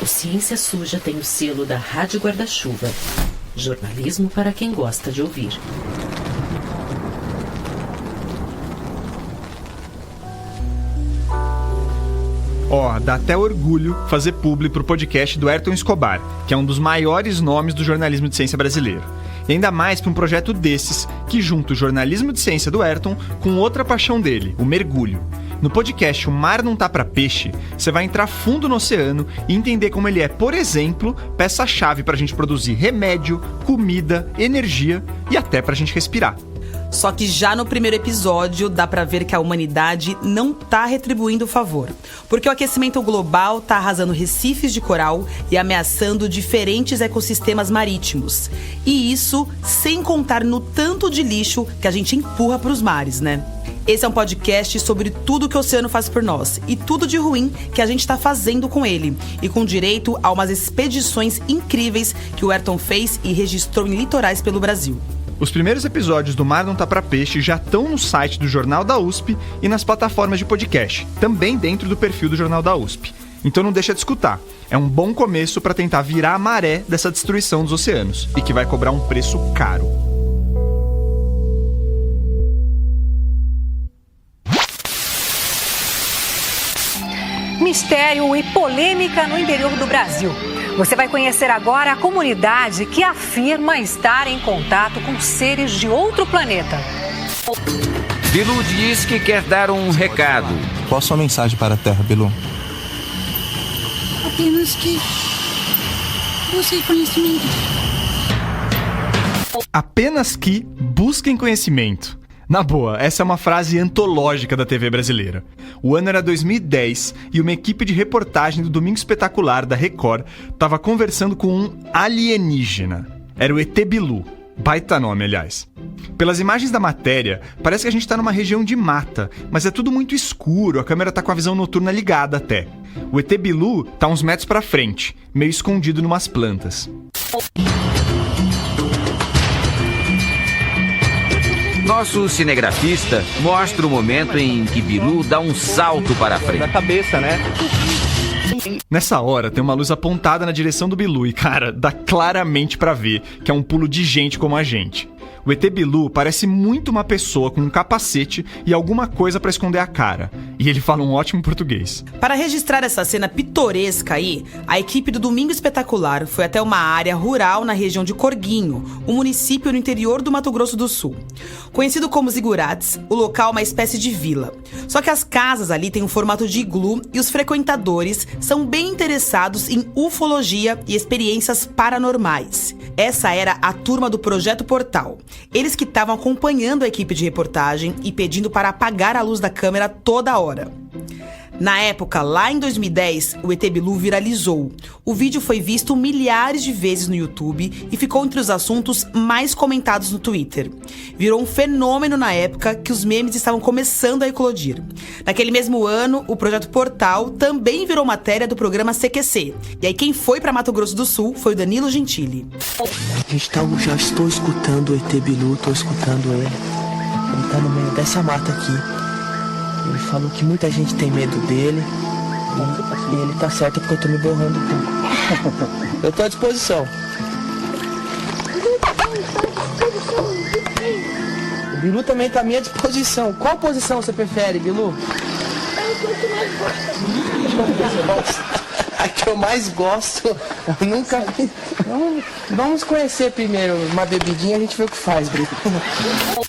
O Ciência Suja tem o selo da Rádio Guarda-Chuva. Jornalismo para quem gosta de ouvir. Dá até orgulho fazer publi pro podcast do Ayrton Escobar, que é um dos maiores nomes do jornalismo de ciência brasileiro. E ainda mais para um projeto desses, que junta o jornalismo de ciência do Ayrton com outra paixão dele, o mergulho. No podcast O Mar Não Tá Pra Peixe, você vai entrar fundo no oceano e entender como ele é, por exemplo, peça-chave pra gente produzir remédio, comida, energia e até pra gente respirar. Só que já no primeiro episódio dá pra ver que a humanidade não tá retribuindo o favor. Porque o aquecimento global tá arrasando recifes de coral e ameaçando diferentes ecossistemas marítimos. E isso sem contar no tanto de lixo que a gente empurra pros mares, né? Esse é um podcast sobre tudo que o oceano faz por nós e tudo de ruim que a gente tá fazendo com ele. E com direito a umas expedições incríveis que o Ayrton fez e registrou em litorais pelo Brasil. Os primeiros episódios do Mar Não Tá Pra Peixe já estão no site do Jornal da USP e nas plataformas de podcast, também dentro do perfil do Jornal da USP. Então não deixa de escutar. É um bom começo para tentar virar a maré dessa destruição dos oceanos e que vai cobrar um preço caro. Mistério e polêmica no interior do Brasil. Você vai conhecer agora a comunidade que afirma estar em contato com seres de outro planeta. Bilu diz que quer dar um recado. Qual a sua mensagem para a Terra, Bilu? Apenas que busquem conhecimento. Apenas que busquem conhecimento. Na boa, essa é uma frase antológica da TV brasileira. O ano era 2010 e uma equipe de reportagem do Domingo Espetacular da Record estava conversando com um alienígena. Era o ET Bilu. Baita nome, aliás. Pelas imagens da matéria, parece que a gente tá numa região de mata, mas é tudo muito escuro, a câmera tá com a visão noturna ligada até. O ET Bilu tá uns metros pra frente, meio escondido numas plantas. Nosso cinegrafista mostra o momento em que Bilu dá um salto para a frente. Da cabeça, né? Nessa hora, tem uma luz apontada na direção do Bilu e, cara, dá claramente pra ver que é um pulo de gente como a gente. O ET Bilu parece muito uma pessoa com um capacete e alguma coisa pra esconder a cara. E ele fala um ótimo português. Para registrar essa cena pitoresca aí, a equipe do Domingo Espetacular foi até uma área rural na região de Corguinho, um município no interior do Mato Grosso do Sul. Conhecido como Zigurates, o local é uma espécie de vila. Só que as casas ali têm um formato de iglu e os frequentadores são bem interessados em ufologia e experiências paranormais. Essa era a turma do Projeto Portal. Eles que estavam acompanhando a equipe de reportagem e pedindo para apagar a luz da câmera toda hora. Na época, lá em 2010, o ET Bilu viralizou. O vídeo foi visto milhares de vezes no YouTube e ficou entre os assuntos mais comentados no Twitter. Virou um fenômeno na época que os memes estavam começando a eclodir. Naquele mesmo ano, o Projeto Portal também virou matéria do programa CQC. E aí quem foi para Mato Grosso do Sul foi o Danilo Gentili. Já estou escutando o ET Bilu, estou escutando ele. Ele tá no meio dessa mata aqui. Ele falou que muita gente tem medo dele. E ele tá certo porque eu tô me borrando um pouco. Eu tô à disposição. O Bilu também tá à minha disposição. Qual posição você prefere, Bilu? A que eu mais gosto, eu nunca vi. Vamos conhecer primeiro uma bebidinha, a gente vê o que faz, Bilu.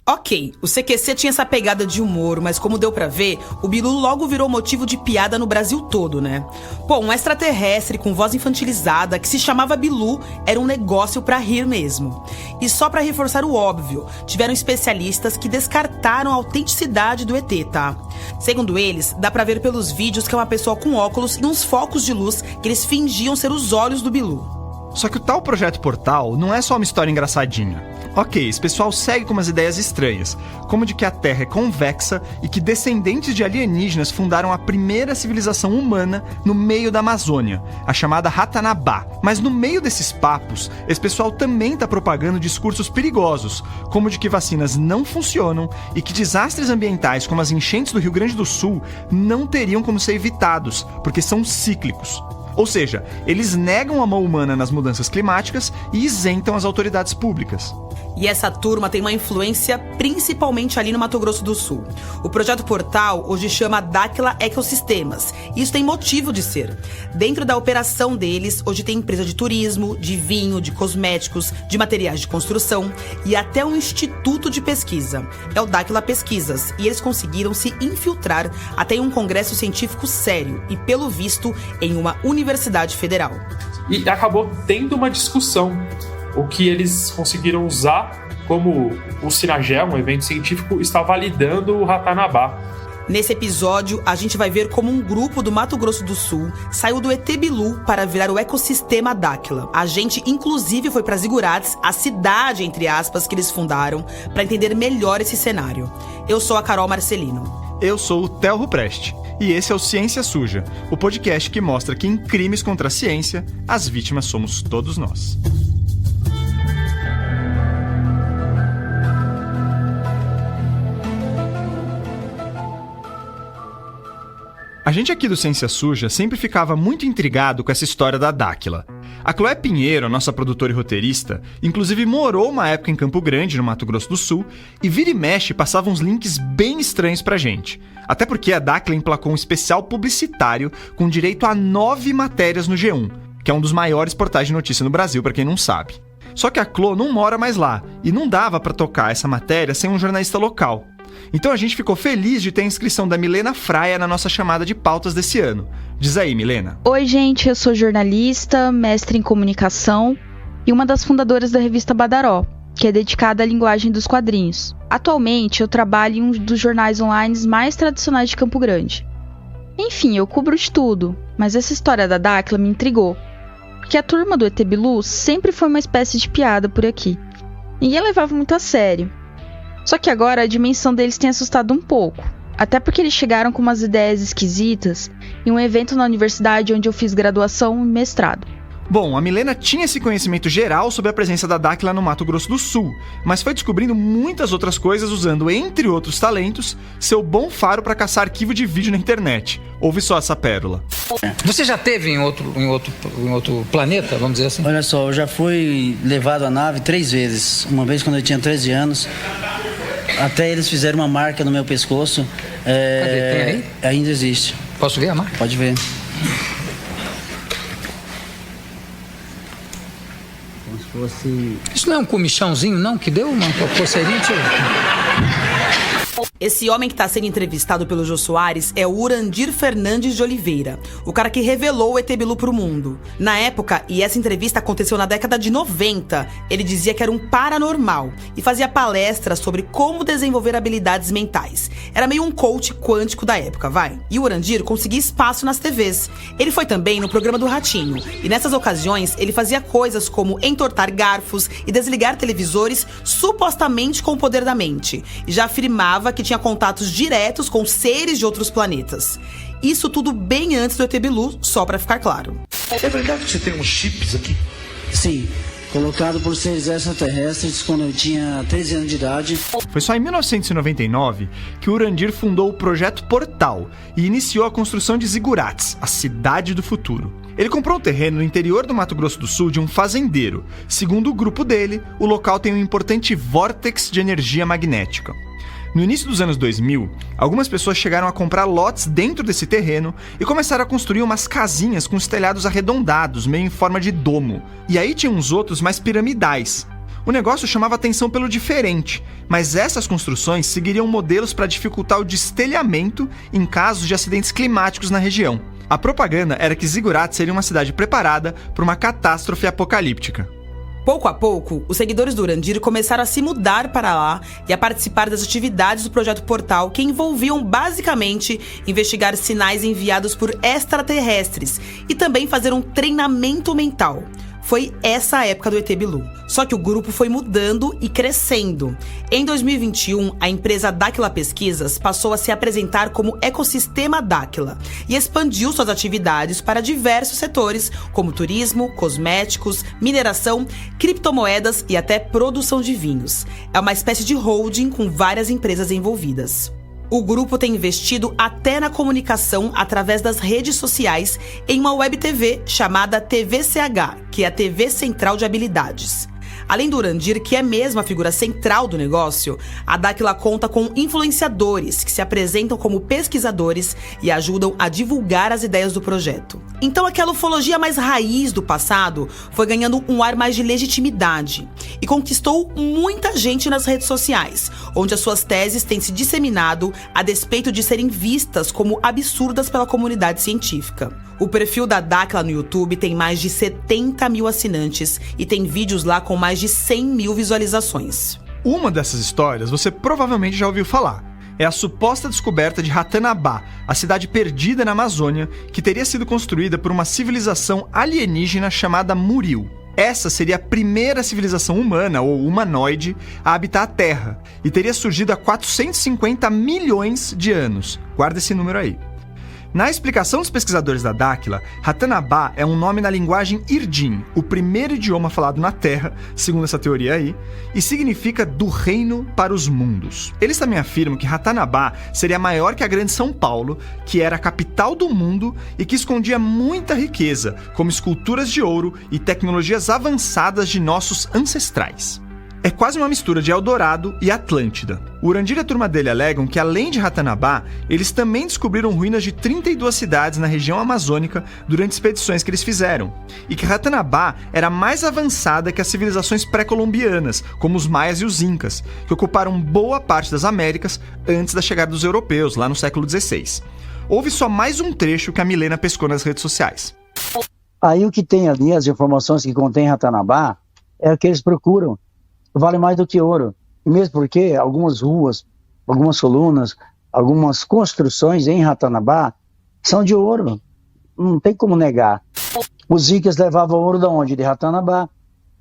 Ok, o CQC tinha essa pegada de humor, mas como deu pra ver, o Bilu logo virou motivo de piada no Brasil todo, né? Pô, um extraterrestre com voz infantilizada que se chamava Bilu era um negócio pra rir mesmo. E só pra reforçar o óbvio, tiveram especialistas que descartaram a autenticidade do ET, tá? Segundo eles, dá pra ver pelos vídeos que é uma pessoa com óculos e uns focos de luz que eles fingiam ser os olhos do Bilu. Só que o tal Projeto Portal não é só uma história engraçadinha. Ok, esse pessoal segue com umas ideias estranhas, como de que a Terra é convexa e que descendentes de alienígenas fundaram a primeira civilização humana no meio da Amazônia, a chamada Ratanabá. Mas no meio desses papos, esse pessoal também tá propagando discursos perigosos, como de que vacinas não funcionam e que desastres ambientais como as enchentes do Rio Grande do Sul não teriam como ser evitados, porque são cíclicos. Ou seja, eles negam a mão humana nas mudanças climáticas e isentam as autoridades públicas. E essa turma tem uma influência principalmente ali no Mato Grosso do Sul. O projeto Portal hoje chama Dáquila Ecosistemas. E isso tem motivo de ser. Dentro da operação deles, hoje tem empresa de turismo, de vinho, de cosméticos, de materiais de construção e até um instituto de pesquisa. É o Dáquila Pesquisas. E eles conseguiram se infiltrar até em um congresso científico sério e, pelo visto, em uma universidade federal. E acabou tendo uma discussão. O que eles conseguiram usar como o Sinagel, um evento científico, está validando o Ratanabá. Nesse episódio, a gente vai ver como um grupo do Mato Grosso do Sul saiu do ET Bilu para virar o ecossistema Dáquila. A gente, inclusive, foi para Zigurates, a cidade, entre aspas, que eles fundaram, para entender melhor esse cenário. Eu sou a Carol Marcelino. Eu sou o Theo Rupreste. E esse é o Ciência Suja, o podcast que mostra que em crimes contra a ciência, as vítimas somos todos nós. A gente aqui do Ciência Suja sempre ficava muito intrigado com essa história da Dáquila. A Chloé Pinheiro, nossa produtora e roteirista, inclusive morou uma época em Campo Grande, no Mato Grosso do Sul, e vira e mexe passava uns links bem estranhos pra gente. Até porque a Dáquila emplacou um especial publicitário com direito a 9 matérias no G1, que é um dos maiores portais de notícia no Brasil, pra quem não sabe. Só que a Chloé não mora mais lá, e não dava pra tocar essa matéria sem um jornalista local. Então a gente ficou feliz de ter a inscrição da Milena Fraia na nossa chamada de pautas desse ano. Diz aí, Milena. Oi, gente, eu sou jornalista, mestre em comunicação e uma das fundadoras da revista Badaró, que é dedicada à linguagem dos quadrinhos. Atualmente, eu trabalho em um dos jornais online mais tradicionais de Campo Grande. Enfim, eu cubro de tudo, mas essa história da Dáquila me intrigou, porque a turma do ET Bilu sempre foi uma espécie de piada por aqui. Ninguém levava muito a sério. Só que agora a dimensão deles tem assustado um pouco. Até porque eles chegaram com umas ideias esquisitas em um evento na universidade onde eu fiz graduação e mestrado. Bom, a Milena tinha esse conhecimento geral sobre a presença da Dáquila no Mato Grosso do Sul, mas foi descobrindo muitas outras coisas usando, entre outros talentos, seu bom faro para caçar arquivo de vídeo na internet. Ouve só essa pérola. Você já esteve em outro planeta, vamos dizer assim? Olha só, eu já fui levado à nave 3 vezes. Uma vez quando eu tinha 13 anos. Até eles fizeram uma marca no meu pescoço. Cadê? Tem aí? Ainda existe. Posso ver a marca? Pode ver. Como se fosse... Isso não é um comichãozinho, não? Que deu uma coceirinha? Esse homem que está sendo entrevistado pelo Jô Soares é o Urandir Fernandes de Oliveira, o cara que revelou o ET Bilu pro mundo. Na época, e essa entrevista aconteceu na década de 90, ele dizia que era um paranormal e fazia palestras sobre como desenvolver habilidades mentais. Era meio um coach quântico da época, vai. E o Urandir conseguia espaço nas TVs. Ele foi também no programa do Ratinho, e nessas ocasiões ele fazia coisas como entortar garfos e desligar televisores supostamente com o poder da mente. E já afirmava que tinha contatos diretos com seres de outros planetas. Isso tudo bem antes do ET Bilu, só pra ficar claro. É verdade que você tem uns chips aqui? Sim, colocado por seres extraterrestres quando eu tinha 13 anos de idade. Foi só em 1999 que o Urandir fundou o Projeto Portal e iniciou a construção de Zigurates, a cidade do futuro. Ele comprou um terreno no interior do Mato Grosso do Sul de um fazendeiro. Segundo o grupo dele, o local tem um importante vórtex de energia magnética. No início dos anos 2000, algumas pessoas chegaram a comprar lotes dentro desse terreno e começaram a construir umas casinhas com os telhados arredondados, meio em forma de domo. E aí tinha uns outros mais piramidais. O negócio chamava atenção pelo diferente, mas essas construções seguiriam modelos para dificultar o destelhamento em casos de acidentes climáticos na região. A propaganda era que Zigurates seria uma cidade preparada para uma catástrofe apocalíptica. Pouco a pouco, os seguidores do Urandir começaram a se mudar para lá e a participar das atividades do Projeto Portal, que envolviam basicamente investigar sinais enviados por extraterrestres e também fazer um treinamento mental. Foi essa a época do ET Bilu. Só que o grupo foi mudando e crescendo. Em 2021, a empresa Dáquila Pesquisas passou a se apresentar como Ecosistema Dáquila e expandiu suas atividades para diversos setores, como turismo, cosméticos, mineração, criptomoedas e até produção de vinhos. É uma espécie de holding com várias empresas envolvidas. O grupo tem investido até na comunicação através das redes sociais em uma web TV chamada TVCH, que é a TV Central de Habilidades. Além do Urandir, que é mesmo a figura central do negócio, a Dáquila conta com influenciadores que se apresentam como pesquisadores e ajudam a divulgar as ideias do projeto. Então aquela ufologia mais raiz do passado foi ganhando um ar mais de legitimidade e conquistou muita gente nas redes sociais, onde as suas teses têm se disseminado a despeito de serem vistas como absurdas pela comunidade científica. O perfil da Dáquila no YouTube tem mais de 70 mil assinantes e tem vídeos lá com mais de 100 mil visualizações. Uma dessas histórias você provavelmente já ouviu falar. É a suposta descoberta de Ratanabá, a cidade perdida na Amazônia, que teria sido construída por uma civilização alienígena chamada Muril. Essa seria a primeira civilização humana, ou humanoide, a habitar a Terra, e teria surgido há 450 milhões de anos. Guarda esse número aí. Na explicação dos pesquisadores da Dáquila, Ratanabá é um nome na linguagem Irdin, o primeiro idioma falado na Terra, segundo essa teoria aí, e significa do reino para os mundos. Eles também afirmam que Ratanabá seria maior que a grande São Paulo, que era a capital do mundo e que escondia muita riqueza, como esculturas de ouro e tecnologias avançadas de nossos ancestrais. É quase uma mistura de Eldorado e Atlântida. O Urandir e a turma dele alegam que, além de Ratanabá, eles também descobriram ruínas de 32 cidades na região amazônica durante expedições que eles fizeram, e que Ratanabá era mais avançada que as civilizações pré-colombianas, como os maias e os incas, que ocuparam boa parte das Américas antes da chegada dos europeus, lá no século XVI. Houve só mais um trecho que a Milena pescou nas redes sociais. Aí o que tem ali, as informações que contém Ratanabá, é o que eles procuram. Vale mais do que ouro. E mesmo porque algumas ruas, algumas colunas, algumas construções em Ratanabá são de ouro. Não tem como negar. Os incas levavam ouro de onde? De Ratanabá.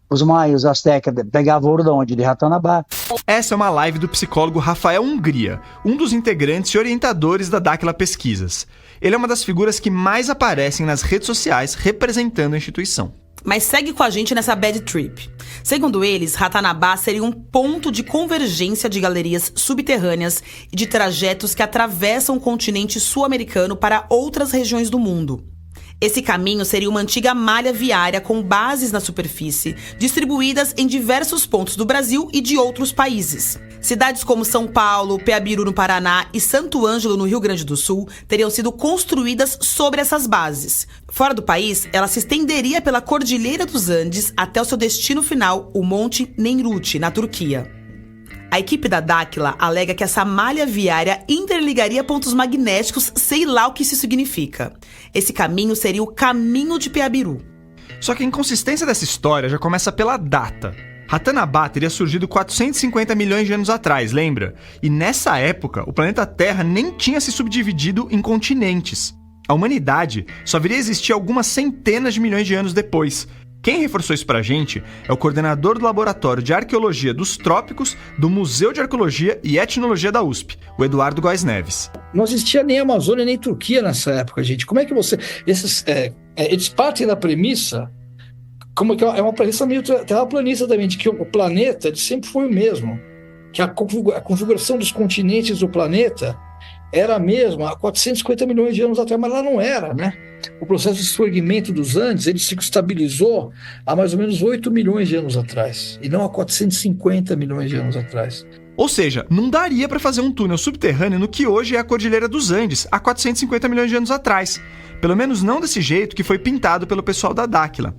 Os maias, os astecas pegavam ouro de onde? De Ratanabá. Essa é uma live do psicólogo Rafael Hungria, um dos integrantes e orientadores da Dáquila Pesquisas. Ele é uma das figuras que mais aparecem nas redes sociais representando a instituição. Mas segue com a gente nessa bad trip. Segundo eles, Ratanabá seria um ponto de convergência de galerias subterrâneas e de trajetos que atravessam o continente sul-americano para outras regiões do mundo. Esse caminho seria uma antiga malha viária com bases na superfície, distribuídas em diversos pontos do Brasil e de outros países. Cidades como São Paulo, Peabiru, no Paraná e Santo Ângelo, no Rio Grande do Sul, teriam sido construídas sobre essas bases. Fora do país, ela se estenderia pela Cordilheira dos Andes até o seu destino final, o Monte Nemrut, na Turquia. A equipe da Dáquila alega que essa malha viária interligaria pontos magnéticos, sei lá o que isso significa. Esse caminho seria o Caminho de Peabiru. Só que a inconsistência dessa história já começa pela data. Ratanabá teria surgido 450 milhões de anos atrás, lembra? E nessa época, o planeta Terra nem tinha se subdividido em continentes. A humanidade só viria a existir algumas centenas de milhões de anos depois. Quem reforçou isso pra gente é o coordenador do Laboratório de Arqueologia dos Trópicos do Museu de Arqueologia e Etnologia da USP, o Eduardo Góes Neves. Não existia nem Amazônia nem Turquia nessa época, gente. Como é que você... eles partem da premissa, como que é uma premissa meio terraplanista também, de que o planeta ele sempre foi o mesmo, que a configuração dos continentes do planeta era a mesma há 450 milhões de anos atrás, mas ela não era, né? O processo de escorrimento dos Andes, ele se estabilizou há mais ou menos 8 milhões de anos atrás, e não há 450 milhões de anos atrás. Ou seja, não daria para fazer um túnel subterrâneo no que hoje é a Cordilheira dos Andes, há 450 milhões de anos atrás. Pelo menos não desse jeito que foi pintado pelo pessoal da Dáquila.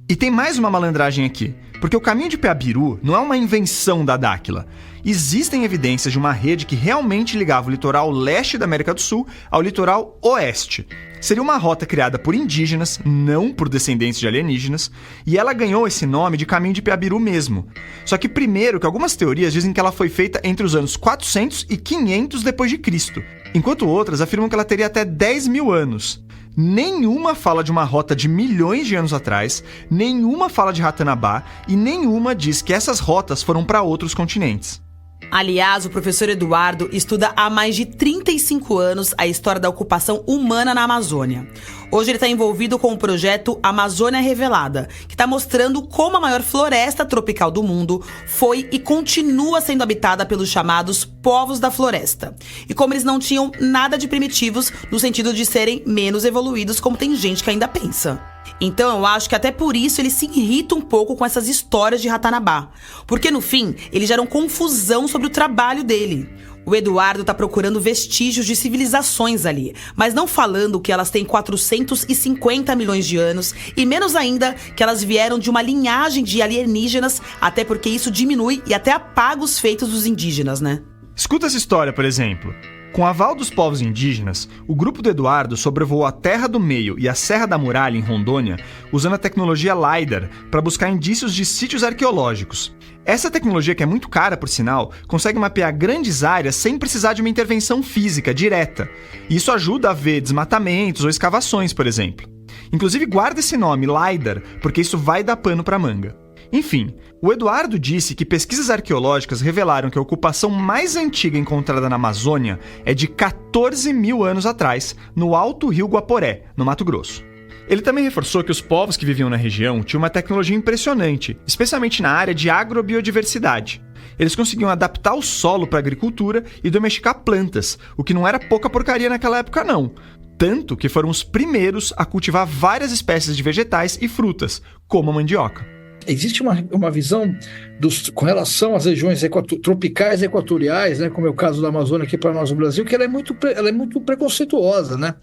E tem mais uma malandragem aqui, porque o Caminho de Peabiru não é uma invenção da Dáquila. Existem evidências de uma rede que realmente ligava o litoral leste da América do Sul ao litoral oeste. Seria uma rota criada por indígenas, não por descendentes de alienígenas, e ela ganhou esse nome de Caminho de Peabiru mesmo. Só que primeiro que algumas teorias dizem que ela foi feita entre os anos 400 e 500 depois de Cristo, enquanto outras afirmam que ela teria até 10 mil anos. Nenhuma fala de uma rota de milhões de anos atrás, nenhuma fala de Ratanabá e nenhuma diz que essas rotas foram para outros continentes. Aliás, o professor Eduardo estuda há mais de 35 anos a história da ocupação humana na Amazônia. Hoje ele está envolvido com o projeto Amazônia Revelada, que está mostrando como a maior floresta tropical do mundo foi e continua sendo habitada pelos chamados povos da floresta. E como eles não tinham nada de primitivos no sentido de serem menos evoluídos, como tem gente que ainda pensa. Então eu acho que até por isso ele se irrita um pouco com essas histórias de Ratanabá. Porque no fim, eles geram confusão sobre o trabalho dele. O Eduardo tá procurando vestígios de civilizações ali, mas não falando que elas têm 450 milhões de anos e menos ainda que elas vieram de uma linhagem de alienígenas, até porque isso diminui e até apaga os feitos dos indígenas, né? Escuta essa história, por exemplo. Com aval dos povos indígenas, o grupo do Eduardo sobrevoou a Terra do Meio e a Serra da Muralha, em Rondônia, usando a tecnologia LiDAR para buscar indícios de sítios arqueológicos. Essa tecnologia, que é muito cara, por sinal, consegue mapear grandes áreas sem precisar de uma intervenção física direta. E isso ajuda a ver desmatamentos ou escavações, por exemplo. Inclusive, guarda esse nome, LiDAR, porque isso vai dar pano para manga. Enfim, o Eduardo disse que pesquisas arqueológicas revelaram que a ocupação mais antiga encontrada na Amazônia é de 14 mil anos atrás, no Alto Rio Guaporé, no Mato Grosso. Ele também reforçou que os povos que viviam na região tinham uma tecnologia impressionante, especialmente na área de agrobiodiversidade. Eles conseguiam adaptar o solo para a agricultura e domesticar plantas, o que não era pouca porcaria naquela época não. Tanto que foram os primeiros a cultivar várias espécies de vegetais e frutas, como a mandioca. Existe uma visão com relação às regiões tropicais e equatoriais, né, como é o caso da Amazônia aqui para nós no Brasil, que ela é muito preconceituosa, né?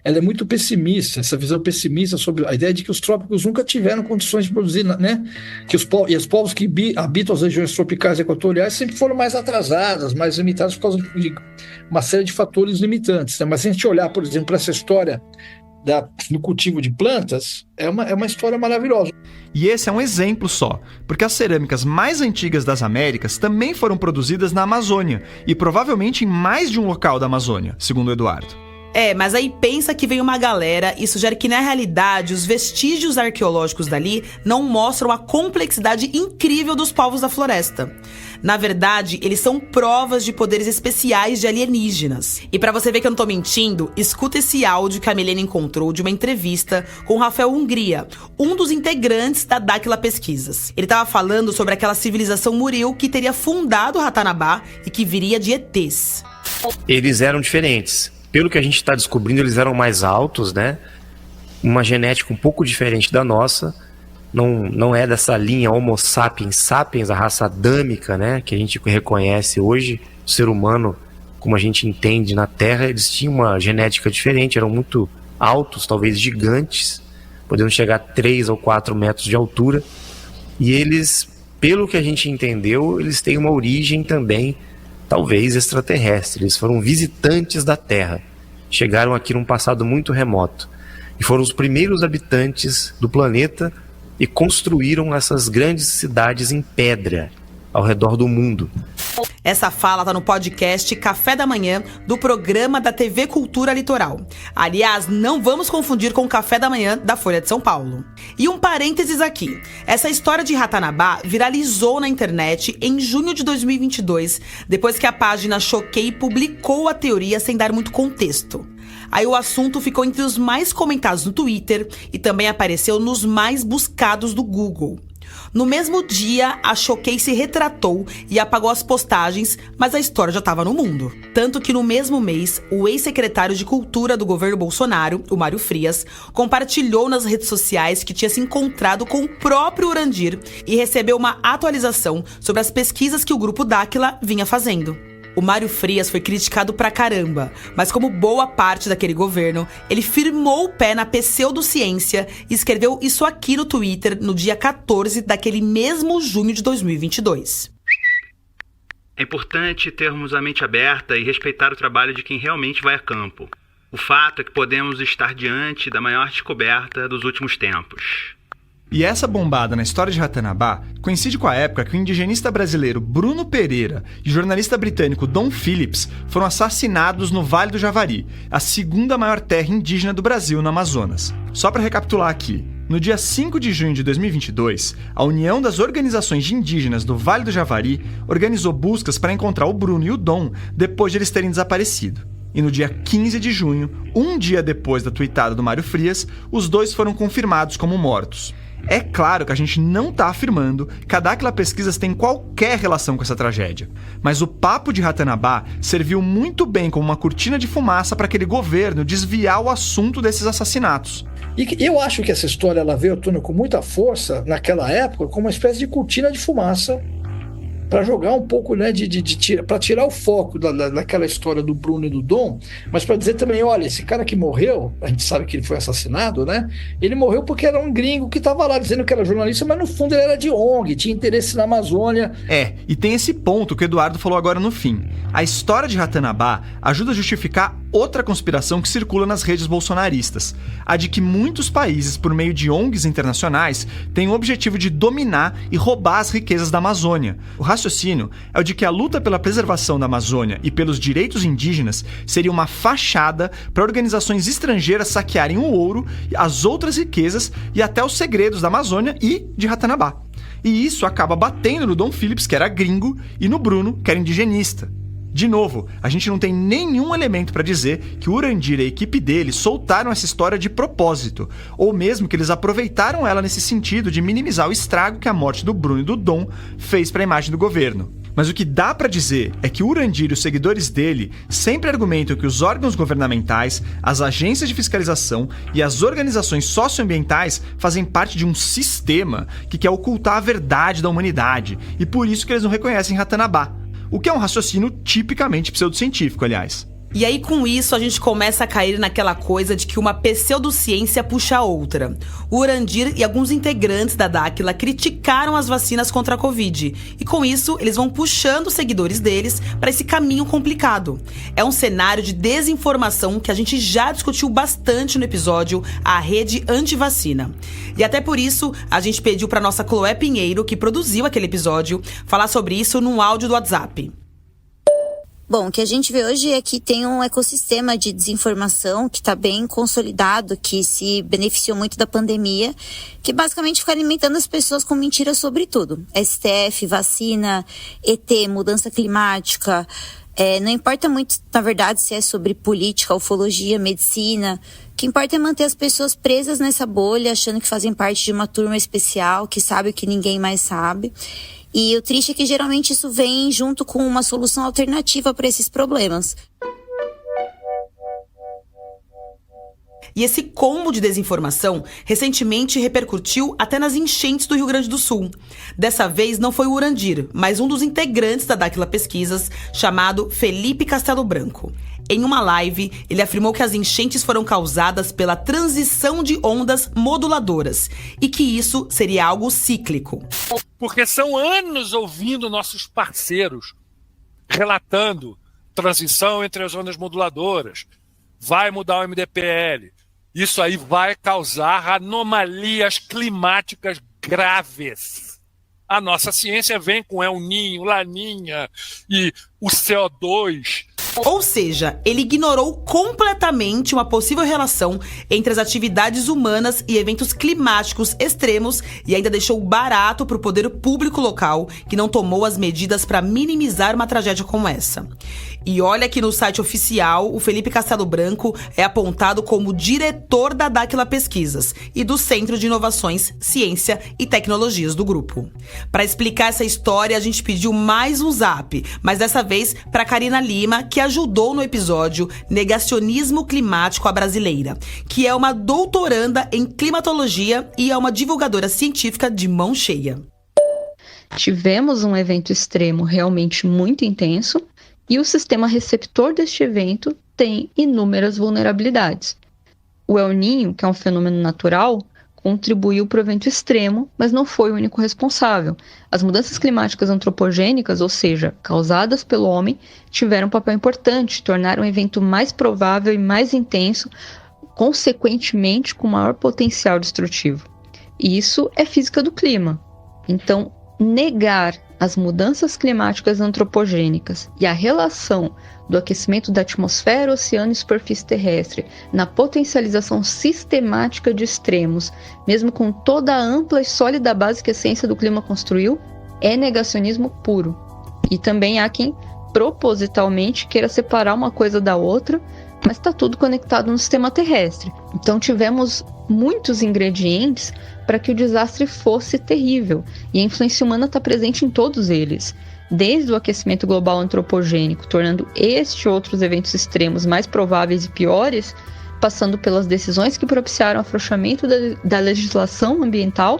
Ela é muito pessimista, essa visão pessimista sobre a ideia de que os trópicos nunca tiveram condições de produzir, né? Que os povos que habitam as regiões tropicais e equatoriais sempre foram mais atrasadas, mais limitadas por causa de uma série de fatores limitantes, né? Mas se a gente olhar, por exemplo, para essa história no cultivo de plantas, é uma história maravilhosa. E esse é um exemplo só, porque as cerâmicas mais antigas das Américas também foram produzidas na Amazônia, e provavelmente em mais de um local da Amazônia, segundo o Eduardo. Mas aí pensa que vem uma galera e sugere que na realidade os vestígios arqueológicos dali não mostram a complexidade incrível dos povos da floresta. Na verdade, eles são provas de poderes especiais de alienígenas. E pra você ver que eu não tô mentindo, escuta esse áudio que a Milene encontrou de uma entrevista com o Rafael Hungria, um dos integrantes da Dáquila Pesquisas. Ele tava falando sobre aquela civilização Muril que teria fundado Ratanabá e que viria de ETs. Eles eram diferentes. Pelo que a gente está descobrindo, eles eram mais altos, né? Uma genética um pouco diferente da nossa. Não é dessa linha Homo sapiens sapiens, a raça adâmica, né? Que a gente reconhece hoje. O ser humano, como a gente entende na Terra, eles tinham uma genética diferente, eram muito altos, talvez gigantes, podendo chegar a 3 ou 4 metros de altura. E eles, pelo que a gente entendeu, eles têm uma origem também talvez extraterrestre. Eles foram visitantes da Terra, chegaram aqui num passado muito remoto e foram os primeiros habitantes do planeta e construíram essas grandes cidades em pedra ao redor do mundo. Essa fala tá no podcast Café da Manhã do programa da TV Cultura Litoral. Aliás, não vamos confundir com o Café da Manhã da Folha de São Paulo. E um parênteses aqui. Essa história de Ratanabá viralizou na internet em junho de 2022, depois que a página Choquei publicou a teoria sem dar muito contexto. Aí o assunto ficou entre os mais comentados no Twitter e também apareceu nos mais buscados do Google. No mesmo dia, a Choquei se retratou e apagou as postagens, mas a história já estava no mundo. Tanto que no mesmo mês, o ex-secretário de Cultura do governo Bolsonaro, o Mário Frias, compartilhou nas redes sociais que tinha se encontrado com o próprio Urandir e recebeu uma atualização sobre as pesquisas que o grupo Dáquila vinha fazendo. O Mário Frias foi criticado pra caramba, mas como boa parte daquele governo, ele firmou o pé na pseudociência e escreveu isso aqui no Twitter no dia 14 daquele mesmo junho de 2022. É importante termos a mente aberta e respeitar o trabalho de quem realmente vai a campo. O fato é que podemos estar diante da maior descoberta dos últimos tempos. E essa bombada na história de Ratanabá coincide com a época que o indigenista brasileiro Bruno Pereira e o jornalista britânico Don Phillips foram assassinados no Vale do Javari, a segunda maior terra indígena do Brasil, no Amazonas. Só para recapitular aqui, No dia 5 de junho de 2022, a União das Organizações de Indígenas do Vale do Javari organizou buscas para encontrar o Bruno e o Dom depois de eles terem desaparecido. E no dia 15 de junho, um dia depois da tuitada do Mário Frias, os dois foram confirmados como mortos. É claro que a gente não está afirmando que a Dáquila Pesquisas tem qualquer relação com essa tragédia, mas o papo de Ratanabá serviu muito bem como uma cortina de fumaça para aquele governo desviar o assunto desses assassinatos. E eu acho que essa história ela veio à tona com muita força naquela época como uma espécie de cortina de fumaça para jogar um pouco, né, para tirar o foco daquela história do Bruno e do Dom, mas para dizer também, olha, esse cara que morreu, a gente sabe que ele foi assassinado, né? Ele morreu porque era um gringo que estava lá dizendo que era jornalista, mas no fundo ele era de ONG, tinha interesse na Amazônia. E tem esse ponto que o Eduardo falou agora no fim. A história de Ratanabá ajuda a justificar outra conspiração que circula nas redes bolsonaristas, a de que muitos países, por meio de ONGs internacionais, têm o objetivo de dominar e roubar as riquezas da Amazônia. O raciocínio é o de que a luta pela preservação da Amazônia e pelos direitos indígenas seria uma fachada para organizações estrangeiras saquearem o ouro, as outras riquezas e até os segredos da Amazônia e de Ratanabá. E isso acaba batendo no Dom Phillips, que era gringo, e no Bruno, que era indigenista. De novo, a gente não tem nenhum elemento para dizer que o Urandir e a equipe dele soltaram essa história de propósito, ou mesmo que eles aproveitaram ela nesse sentido de minimizar o estrago que a morte do Bruno e do Dom fez para a imagem do governo. Mas o que dá para dizer é que o Urandir e os seguidores dele sempre argumentam que os órgãos governamentais, as agências de fiscalização e as organizações socioambientais fazem parte de um sistema que quer ocultar a verdade da humanidade, e por isso que eles não reconhecem Ratanabá. O que é um raciocínio tipicamente pseudocientífico, aliás. E aí, com isso, a gente começa a cair naquela coisa de que uma pseudociência puxa a outra. O Urandir e alguns integrantes da Dáquila criticaram as vacinas contra a Covid. E com isso, eles vão puxando os seguidores deles para esse caminho complicado. É um cenário de desinformação que a gente já discutiu bastante no episódio A Rede Antivacina. E até por isso, a gente pediu para nossa Chloé Pinheiro, que produziu aquele episódio, falar sobre isso num áudio do WhatsApp. Bom, o que a gente vê hoje é que tem um ecossistema de desinformação que está bem consolidado, que se beneficiou muito da pandemia, que basicamente fica alimentando as pessoas com mentiras sobre tudo. STF, vacina, ET, mudança climática. Não importa muito, na verdade, se é sobre política, ufologia, medicina. O que importa é manter as pessoas presas nessa bolha, achando que fazem parte de uma turma especial, que sabe o que ninguém mais sabe. E o triste é que geralmente isso vem junto com uma solução alternativa para esses problemas. E esse combo de desinformação recentemente repercutiu até nas enchentes do Rio Grande do Sul. Dessa vez não foi o Urandir, mas um dos integrantes da Dáquila Pesquisas, chamado Felipe Castelo Branco. Em uma live, ele afirmou que as enchentes foram causadas pela transição de ondas moduladoras e que isso seria algo cíclico. Porque são anos ouvindo nossos parceiros relatando transição entre as ondas moduladoras, vai mudar o MDPL, isso aí vai causar anomalias climáticas graves. A nossa ciência vem com El Niño, Laninha e o CO2. Ou seja, ele ignorou completamente uma possível relação entre as atividades humanas e eventos climáticos extremos e ainda deixou barato para o poder público local, que não tomou as medidas para minimizar uma tragédia como essa. E olha que no site oficial, o Felipe Castelo Branco é apontado como diretor da Dáquila Pesquisas e do Centro de Inovações, Ciência e Tecnologias do grupo. Para explicar essa história, a gente pediu mais um zap, mas dessa vez para Karina Lima, que ajudou no episódio Negacionismo Climático à Brasileira, que é uma doutoranda em climatologia e é uma divulgadora científica de mão cheia. Tivemos um evento extremo realmente muito intenso e o sistema receptor deste evento tem inúmeras vulnerabilidades. O El Niño, que é um fenômeno natural, contribuiu para o evento extremo, mas não foi o único responsável. As mudanças climáticas antropogênicas, ou seja, causadas pelo homem, tiveram um papel importante, tornaram o evento mais provável e mais intenso, consequentemente com maior potencial destrutivo. E isso é física do clima. Então, negar as mudanças climáticas antropogênicas e a relação do aquecimento da atmosfera, oceano e superfície terrestre na potencialização sistemática de extremos, mesmo com toda a ampla e sólida base que a ciência do clima construiu, é negacionismo puro. E também há quem propositalmente queira separar uma coisa da outra, mas está tudo conectado no sistema terrestre. Então tivemos muitos ingredientes para que o desastre fosse terrível, e a influência humana está presente em todos eles, desde o aquecimento global antropogênico, tornando este e outros eventos extremos mais prováveis e piores, passando pelas decisões que propiciaram o afrouxamento da legislação ambiental,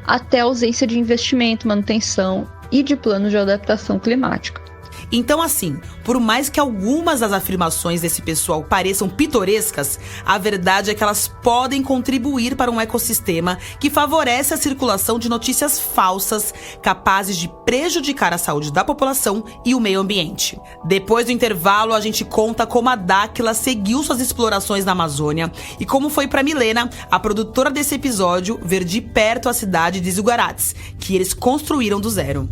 até a ausência de investimento, manutenção e de planos de adaptação climática. Então, assim, por mais que algumas das afirmações desse pessoal pareçam pitorescas, a verdade é que elas podem contribuir para um ecossistema que favorece a circulação de notícias falsas capazes de prejudicar a saúde da população e o meio ambiente. Depois do intervalo, a gente conta como a Dáquila seguiu suas explorações na Amazônia e como foi para Milena, a produtora desse episódio, ver de perto a cidade de Zigurates, que eles construíram do zero.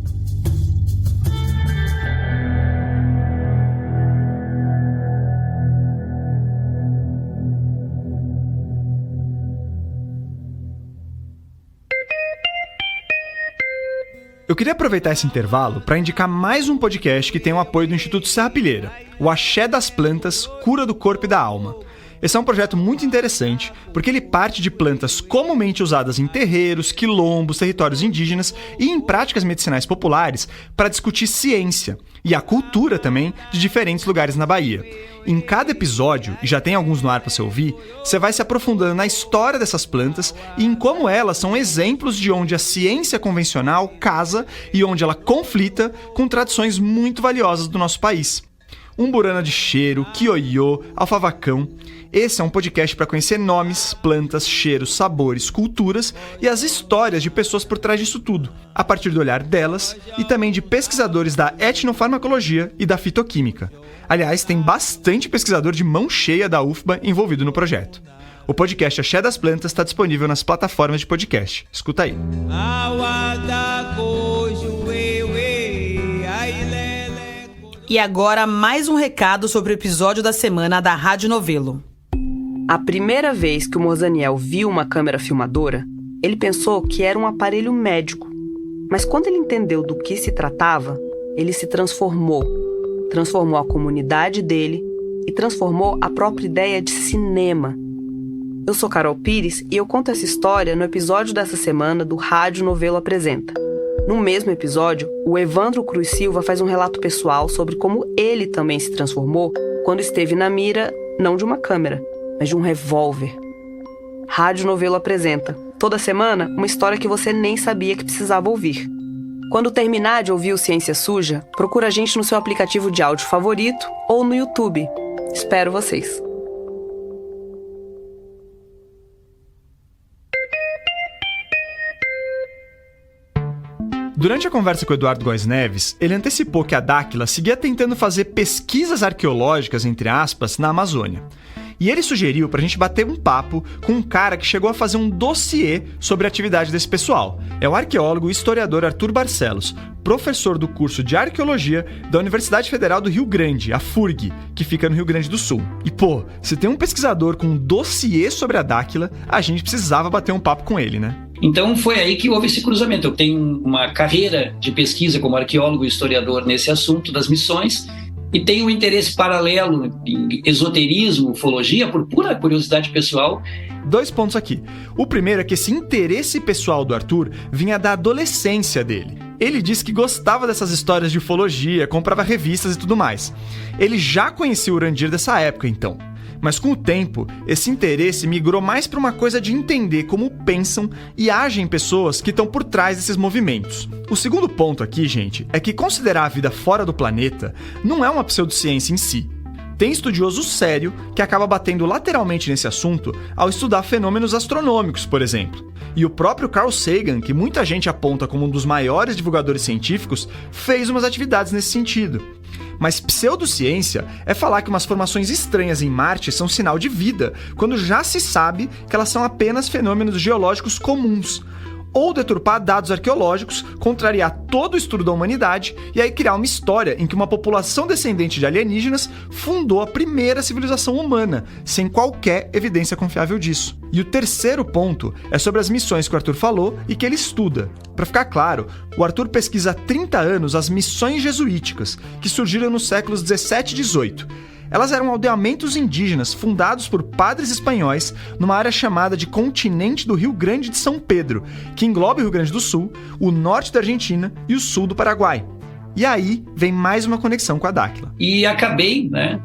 Eu queria aproveitar esse intervalo para indicar mais um podcast que tem o apoio do Instituto Serrapilheira, o Axé das Plantas, Cura do Corpo e da Alma. Esse é um projeto muito interessante, porque ele parte de plantas comumente usadas em terreiros, quilombos, territórios indígenas e em práticas medicinais populares para discutir ciência e a cultura também de diferentes lugares na Bahia. Em cada episódio, e já tem alguns no ar para você ouvir, você vai se aprofundando na história dessas plantas e em como elas são exemplos de onde a ciência convencional casa e onde ela conflita com tradições muito valiosas do nosso país. Umburana de cheiro, quiôiô, alfavacão. Esse é um podcast para conhecer nomes, plantas, cheiros, sabores, culturas e as histórias de pessoas por trás disso tudo, a partir do olhar delas e também de pesquisadores da etnofarmacologia e da fitoquímica. Aliás, tem bastante pesquisador de mão cheia da UFBA envolvido no projeto. O podcast Axé das Plantas está disponível nas plataformas de podcast. Escuta aí. E agora, mais um recado sobre o episódio da semana da Rádio Novelo. A primeira vez que o Morzaniel viu uma câmera filmadora, ele pensou que era um aparelho médico. Mas quando ele entendeu do que se tratava, ele se transformou. Transformou a comunidade dele e transformou a própria ideia de cinema. Eu sou Carol Pires e eu conto essa história no episódio dessa semana do Rádio Novelo Apresenta. No mesmo episódio, o Evandro Cruz Silva faz um relato pessoal sobre como ele também se transformou quando esteve na mira, não de uma câmera, mas de um revólver. Rádio Novelo Apresenta. Toda semana, uma história que você nem sabia que precisava ouvir. Quando terminar de ouvir o Ciência Suja, procura a gente no seu aplicativo de áudio favorito ou no YouTube. Espero vocês. Durante a conversa com o Eduardo Góes Neves, ele antecipou que a Dáquila seguia tentando fazer pesquisas arqueológicas, entre aspas, na Amazônia. E ele sugeriu pra gente bater um papo com um cara que chegou a fazer um dossiê sobre a atividade desse pessoal. É o arqueólogo e historiador Arthur Barcelos, professor do curso de Arqueologia da Universidade Federal do Rio Grande, a FURG, que fica no Rio Grande do Sul. E pô, se tem um pesquisador com um dossiê sobre a Dáquila, a gente precisava bater um papo com ele, né? Então foi aí que houve esse cruzamento. Eu tenho uma carreira de pesquisa como arqueólogo e historiador nesse assunto das missões e tenho um interesse paralelo em esoterismo, ufologia, por pura curiosidade pessoal. 2 pontos aqui. O primeiro é que esse interesse pessoal do Arthur vinha da adolescência dele. Ele disse que gostava dessas histórias de ufologia, comprava revistas e tudo mais. Ele já conhecia o Urandir dessa época, então. Mas com o tempo, esse interesse migrou mais para uma coisa de entender como pensam e agem pessoas que estão por trás desses movimentos. O segundo ponto aqui, gente, é que considerar a vida fora do planeta não é uma pseudociência em si. Tem estudioso sério que acaba batendo lateralmente nesse assunto ao estudar fenômenos astronômicos, por exemplo. E o próprio Carl Sagan, que muita gente aponta como um dos maiores divulgadores científicos, fez umas atividades nesse sentido. Mas pseudociência é falar que umas formações estranhas em Marte são sinal de vida, quando já se sabe que elas são apenas fenômenos geológicos comuns. ou deturpar dados arqueológicos, contrariar todo o estudo da humanidade e aí criar uma história em que uma população descendente de alienígenas fundou a primeira civilização humana, sem qualquer evidência confiável disso. E o terceiro ponto é sobre as missões que o Arthur falou e que ele estuda. Para ficar claro, o Arthur pesquisa há 30 anos as missões jesuíticas, que surgiram nos séculos 17 e 18. Elas eram aldeamentos indígenas fundados por padres espanhóis numa área chamada de Continente do Rio Grande de São Pedro, que engloba o Rio Grande do Sul, o norte da Argentina e o sul do Paraguai. E aí vem mais uma conexão com a Dáquila. E acabei, né,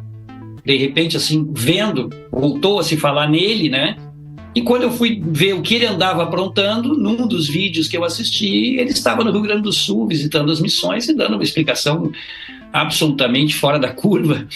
de repente, assim, vendo, voltou a se falar nele, né? E quando eu fui ver o que ele andava aprontando, num dos vídeos que eu assisti, ele estava no Rio Grande do Sul visitando as missões e dando uma explicação absolutamente fora da curva.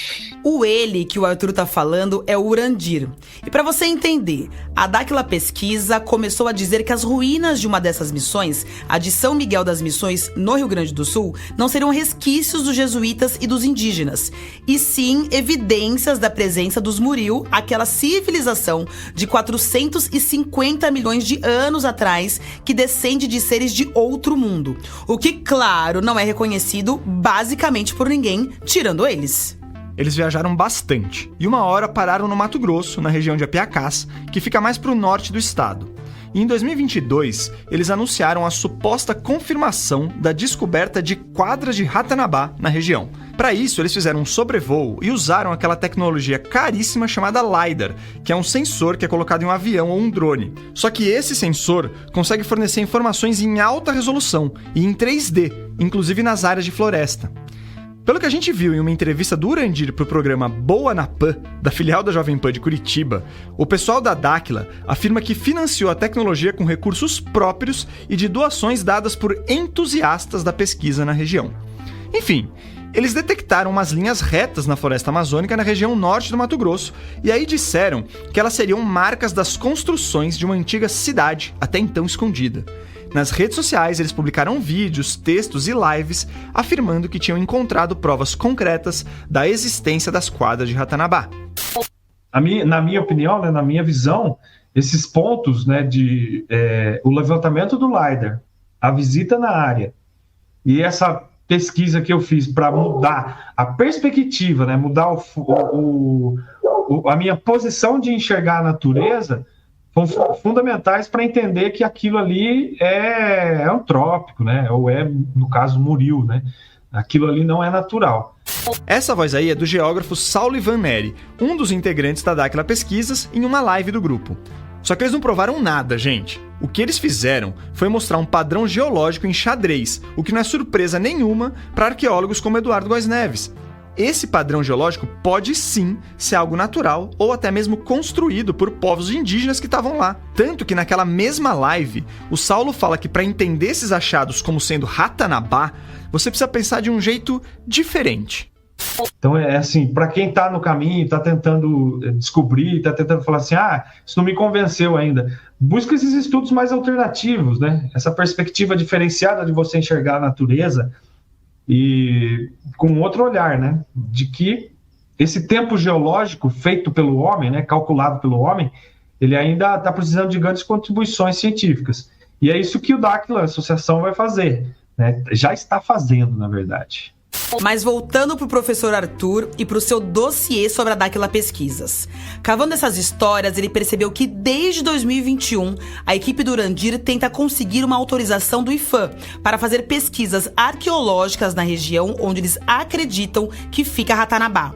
O ele que o Arthur tá falando é o Urandir. E para você entender, a Dáquila Pesquisa começou a dizer que as ruínas de uma dessas missões, a de São Miguel das Missões, no Rio Grande do Sul, não seriam resquícios dos jesuítas e dos indígenas, e sim evidências da presença dos Muriu, aquela civilização de 450 milhões de anos atrás que descende de seres de outro mundo. O que, claro, não é reconhecido basicamente por ninguém, tirando eles. Eles viajaram bastante, e uma hora pararam no Mato Grosso, na região de Apiacás, que fica mais para o norte do estado. E em 2022, eles anunciaram a suposta confirmação da descoberta de quadras de Ratanabá na região. Para isso, eles fizeram um sobrevoo e usaram aquela tecnologia caríssima chamada LiDAR, que é um sensor que é colocado em um avião ou um drone. Só que esse sensor consegue fornecer informações em alta resolução e em 3D, inclusive nas áreas de floresta. Pelo que a gente viu em uma entrevista do Urandir para o programa Boa na Pan, da filial da Jovem Pan de Curitiba, o pessoal da Dáquila afirma que financiou a tecnologia com recursos próprios e de doações dadas por entusiastas da pesquisa na região. Enfim, eles detectaram umas linhas retas na floresta amazônica na região norte do Mato Grosso e aí disseram que elas seriam marcas das construções de uma antiga cidade, até então escondida. Nas redes sociais, eles publicaram vídeos, textos e lives afirmando que tinham encontrado provas concretas da existência das quadras de Ratanabá. Na minha opinião, né, na minha visão, esses pontos, né, o levantamento do LiDAR, a visita na área e essa pesquisa que eu fiz para mudar a perspectiva, né, mudar a minha posição de enxergar a natureza, são fundamentais para entender que aquilo ali é antrópico, né? Ou é, no caso, Muriu, né? Aquilo ali não é natural. Essa voz aí é do geógrafo Saulo Ivan Neri, um dos integrantes da Dáquila Pesquisas, em uma live do grupo. Só que eles não provaram nada, gente. O que eles fizeram foi mostrar um padrão geológico em xadrez, o que não é surpresa nenhuma para arqueólogos como Eduardo Góes Neves. Esse padrão geológico pode sim ser algo natural ou até mesmo construído por povos indígenas que estavam lá. Tanto que naquela mesma live, o Saulo fala que para entender esses achados como sendo Ratanabá, você precisa pensar de um jeito diferente. Então é assim, para quem está no caminho, está tentando descobrir, está tentando falar assim, isso não me convenceu ainda. Busca esses estudos mais alternativos, né? Essa perspectiva diferenciada de você enxergar a natureza e com outro olhar, né, de que esse tempo geológico feito pelo homem, né, calculado pelo homem, ele ainda está precisando de grandes contribuições científicas. E é isso que o Dáquila, a associação, vai fazer, né? Já está fazendo, na verdade. Mas voltando para o professor Arthur e para o seu dossiê sobre a Dáquila Pesquisas. Cavando essas histórias, ele percebeu que desde 2021, a equipe do Urandir tenta conseguir uma autorização do IPHAN para fazer pesquisas arqueológicas na região onde eles acreditam que fica Ratanabá.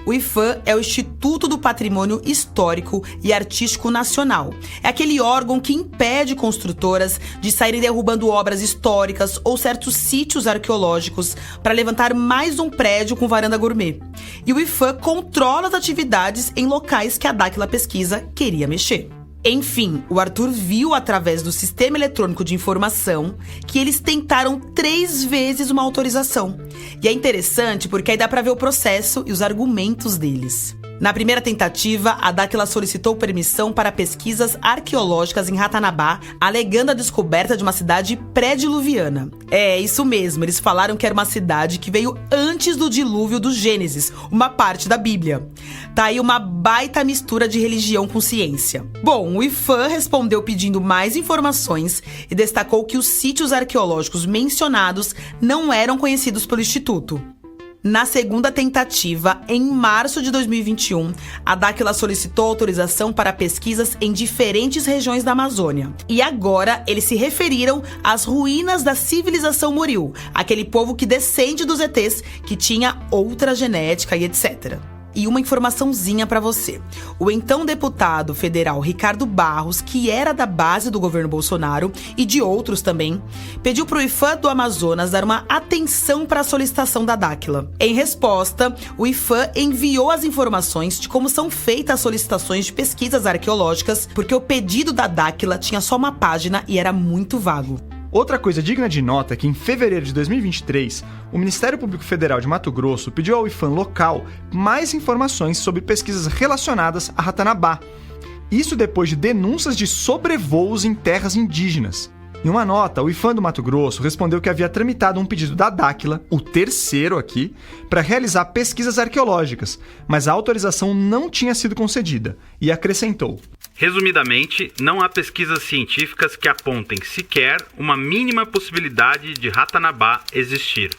O IPHAN é o Instituto do Patrimônio Histórico e Artístico Nacional. É aquele órgão que impede construtoras de saírem derrubando obras históricas ou certos sítios arqueológicos para levantar mais um prédio com varanda gourmet. E o IPHAN controla as atividades em locais que a Dáquila Pesquisa queria mexer. Enfim, o Arthur viu através do Sistema Eletrônico de Informação que eles tentaram 3 vezes uma autorização. E é interessante porque aí dá pra ver o processo e os argumentos deles. Na primeira tentativa, a Dáquila solicitou permissão para pesquisas arqueológicas em Ratanabá, alegando a descoberta de uma cidade pré-diluviana. É, isso mesmo, eles falaram que era uma cidade que veio antes do dilúvio do Gênesis, uma parte da Bíblia. Tá aí uma baita mistura de religião com ciência. Bom, o IPHAN respondeu pedindo mais informações e destacou que os sítios arqueológicos mencionados não eram conhecidos pelo Instituto. Na segunda tentativa, em março de 2021, a Dáquila solicitou autorização para pesquisas em diferentes regiões da Amazônia. E agora, eles se referiram às ruínas da civilização Moriu, aquele povo que descende dos ETs, que tinha outra genética e etc. E uma informaçãozinha para você. O então deputado federal Ricardo Barros, que era da base do governo Bolsonaro e de outros também, pediu para o IPHAN do Amazonas dar uma atenção para a solicitação da Dáquila. Em resposta, o IPHAN enviou as informações de como são feitas as solicitações de pesquisas arqueológicas, porque o pedido da Dáquila tinha só uma página e era muito vago. Outra coisa digna de nota é que em fevereiro de 2023, o Ministério Público Federal de Mato Grosso pediu ao IPHAN local mais informações sobre pesquisas relacionadas a Ratanabá. Isso depois de denúncias de sobrevoos em terras indígenas. Em uma nota, o IPHAN do Mato Grosso respondeu que havia tramitado um pedido da Dáquila, o terceiro aqui, para realizar pesquisas arqueológicas, mas a autorização não tinha sido concedida, e acrescentou: resumidamente, não há pesquisas científicas que apontem sequer uma mínima possibilidade de Ratanabá existir.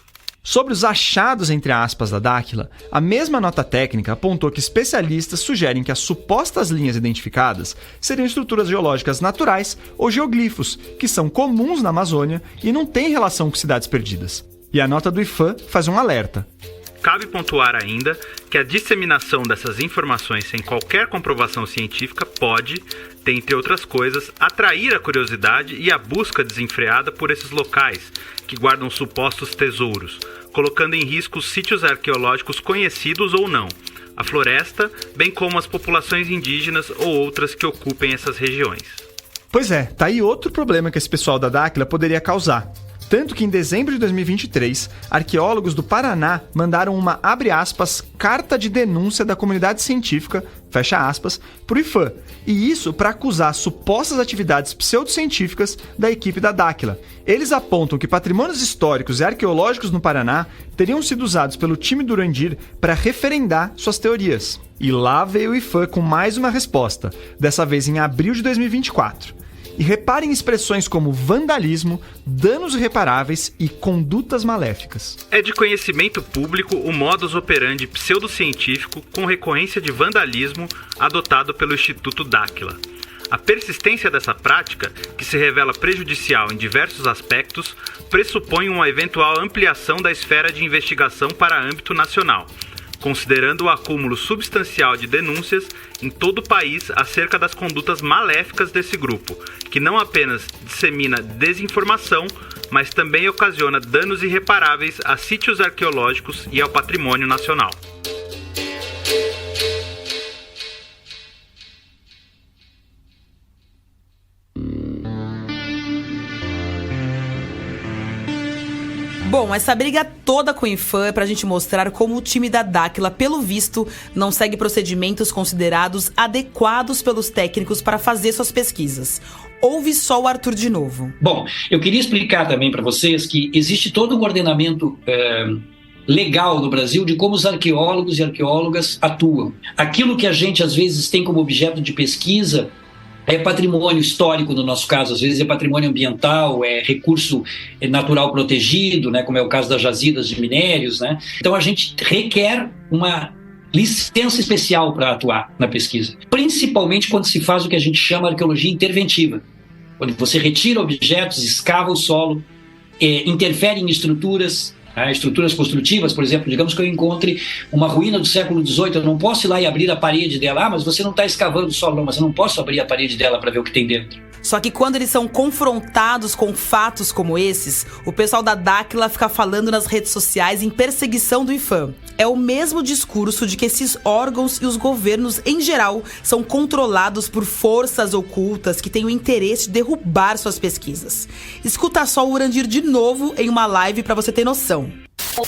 Sobre os achados, entre aspas, da Dáquila, a mesma nota técnica apontou que especialistas sugerem que as supostas linhas identificadas seriam estruturas geológicas naturais ou geoglifos, que são comuns na Amazônia e não têm relação com cidades perdidas. E a nota do IPHAN faz um alerta. Cabe pontuar ainda que a disseminação dessas informações sem qualquer comprovação científica pode, dentre outras coisas, atrair a curiosidade e a busca desenfreada por esses locais, que guardam supostos tesouros, colocando em risco os sítios arqueológicos conhecidos ou não, a floresta, bem como as populações indígenas ou outras que ocupem essas regiões. Pois é, tá aí outro problema que esse pessoal da Dáquila poderia causar. Tanto que em dezembro de 2023, arqueólogos do Paraná mandaram uma, abre aspas, carta de denúncia da comunidade científica, fecha aspas, pro IPHAN. E isso para acusar supostas atividades pseudocientíficas da equipe da Dáquila. Eles apontam que patrimônios históricos e arqueológicos no Paraná teriam sido usados pelo time do Urandir para referendar suas teorias. E lá veio o IPHAN com mais uma resposta, dessa vez em abril de 2024. E reparem expressões como vandalismo, danos irreparáveis e condutas maléficas. É de conhecimento público o modus operandi pseudocientífico com recorrência de vandalismo adotado pelo Instituto Dáquila. A persistência dessa prática, que se revela prejudicial em diversos aspectos, pressupõe uma eventual ampliação da esfera de investigação para âmbito nacional, considerando o acúmulo substancial de denúncias em todo o país acerca das condutas maléficas desse grupo, que não apenas dissemina desinformação, mas também ocasiona danos irreparáveis a sítios arqueológicos e ao patrimônio nacional. Bom, essa briga toda com o IPHAN é pra gente mostrar como o time da Dáquila, pelo visto, não segue procedimentos considerados adequados pelos técnicos para fazer suas pesquisas. Ouve só o Arthur de novo. Bom, eu queria explicar também para vocês que existe todo um ordenamento legal no Brasil de como os arqueólogos e arqueólogas atuam. Aquilo que a gente às vezes tem como objeto de pesquisa é patrimônio histórico, no nosso caso, às vezes é patrimônio ambiental, é recurso natural protegido, né, como é o caso das jazidas de minérios, né? Então a gente requer uma licença especial para atuar na pesquisa, principalmente quando se faz o que a gente chama de arqueologia interventiva, quando você retira objetos, escava o solo, interfere em estruturas construtivas. Por exemplo, digamos que eu encontre uma ruína do século XVIII, eu não posso ir lá e abrir a parede dela, mas você não está escavando o solo, não, mas eu não posso abrir a parede dela para ver o que tem dentro. Só que quando eles são confrontados com fatos como esses, o pessoal da Dáquila fica falando nas redes sociais em perseguição do IPHAN. É o mesmo discurso de que esses órgãos e os governos em geral são controlados por forças ocultas que têm o interesse de derrubar suas pesquisas. Escuta só o Urandir de novo em uma live para você ter noção.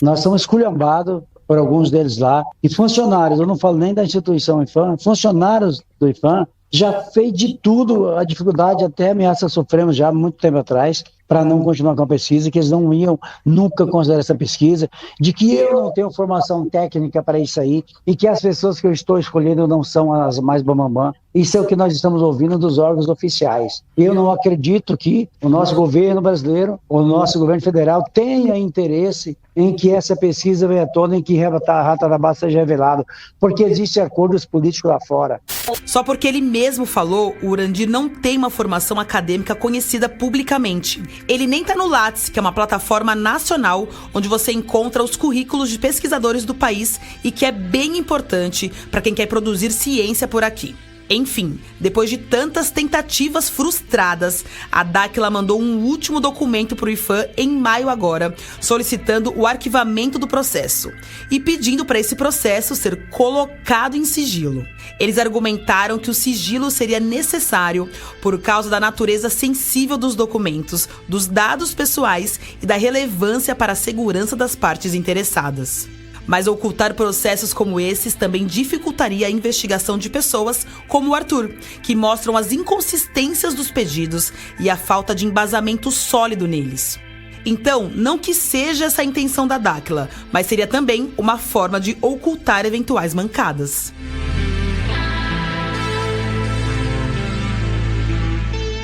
Nós somos esculhambados por alguns deles lá, e funcionários, eu não falo nem da instituição IPHAN, funcionários do IPHAN, já fez de tudo, a dificuldade, até ameaça sofremos já há muito tempo atrás, para não continuar com a pesquisa, que eles não iam nunca considerar essa pesquisa, de que eu não tenho formação técnica para isso aí, e que as pessoas que eu estou escolhendo não são as mais bambambam. Isso é o que nós estamos ouvindo dos órgãos oficiais. Eu não acredito que o nosso governo brasileiro, o nosso governo federal, tenha interesse em que essa pesquisa venha toda, em que Ratanabá seja revelado, porque existem acordos políticos lá fora. Só porque ele mesmo falou, o Urandir não tem uma formação acadêmica conhecida publicamente. Ele nem tá no Lattes, que é uma plataforma nacional onde você encontra os currículos de pesquisadores do país e que é bem importante para quem quer produzir ciência por aqui. Enfim, depois de tantas tentativas frustradas, a Dakhla mandou um último documento para o IPHAN em maio agora, solicitando o arquivamento do processo e pedindo para esse processo ser colocado em sigilo. Eles argumentaram que o sigilo seria necessário por causa da natureza sensível dos documentos, dos dados pessoais e da relevância para a segurança das partes interessadas. Mas ocultar processos como esses também dificultaria a investigação de pessoas como o Arthur, que mostram as inconsistências dos pedidos e a falta de embasamento sólido neles. Então, não que seja essa a intenção da Dakhla, mas seria também uma forma de ocultar eventuais mancadas.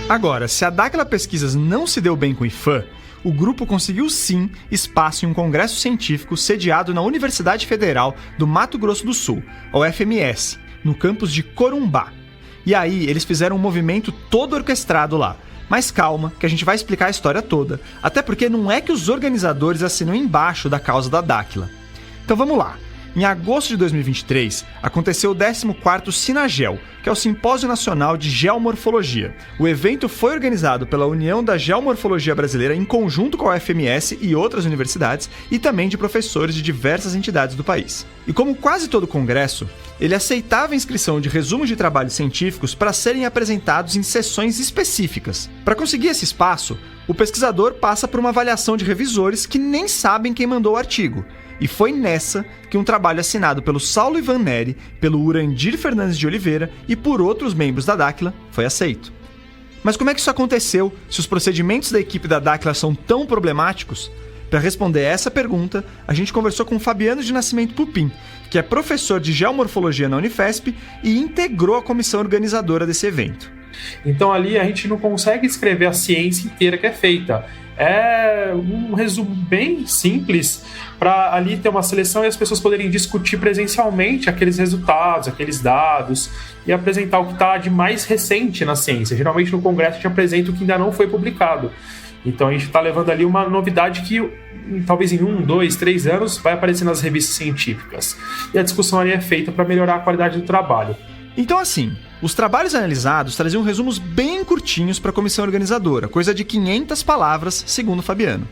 Agora, se a Dakhla Pesquisas não se deu bem com o IPHAN, o grupo conseguiu sim espaço em um congresso científico sediado na Universidade Federal do Mato Grosso do Sul, a UFMS, no campus de Corumbá. E aí eles fizeram um movimento todo orquestrado lá. Mas calma, que a gente vai explicar a história toda, até porque não é que os organizadores assinam embaixo da causa da Dakhla. Então vamos lá. Em agosto de 2023, aconteceu o 14º Sinagel, que é o Simpósio Nacional de Geomorfologia. O evento foi organizado pela União da Geomorfologia Brasileira em conjunto com a UFMS e outras universidades e também de professores de diversas entidades do país. E como quase todo congresso, ele aceitava a inscrição de resumos de trabalhos científicos para serem apresentados em sessões específicas. Para conseguir esse espaço, o pesquisador passa por uma avaliação de revisores que nem sabem quem mandou o artigo. E foi nessa que um trabalho assinado pelo Saulo Ivan Neri, pelo Urandir Fernandes de Oliveira e por outros membros da Dakhla foi aceito. Mas como é que isso aconteceu se os procedimentos da equipe da Dakhla são tão problemáticos? Para responder essa pergunta, a gente conversou com Fabiano de Nascimento Pupim, que é professor de Geomorfologia na Unifesp e integrou a comissão organizadora desse evento. Então ali a gente não consegue escrever a ciência inteira que é feita. É um resumo bem simples para ali ter uma seleção e as pessoas poderem discutir presencialmente aqueles resultados, aqueles dados e apresentar o que está de mais recente na ciência. Geralmente no congresso a gente apresenta o que ainda não foi publicado. Então a gente está levando ali uma novidade que talvez em 1, 2, 3 anos vai aparecer nas revistas científicas. E a discussão ali é feita para melhorar a qualidade do trabalho. Então assim, os trabalhos analisados traziam resumos bem curtinhos para a comissão organizadora, coisa de 500 palavras, segundo Fabiano.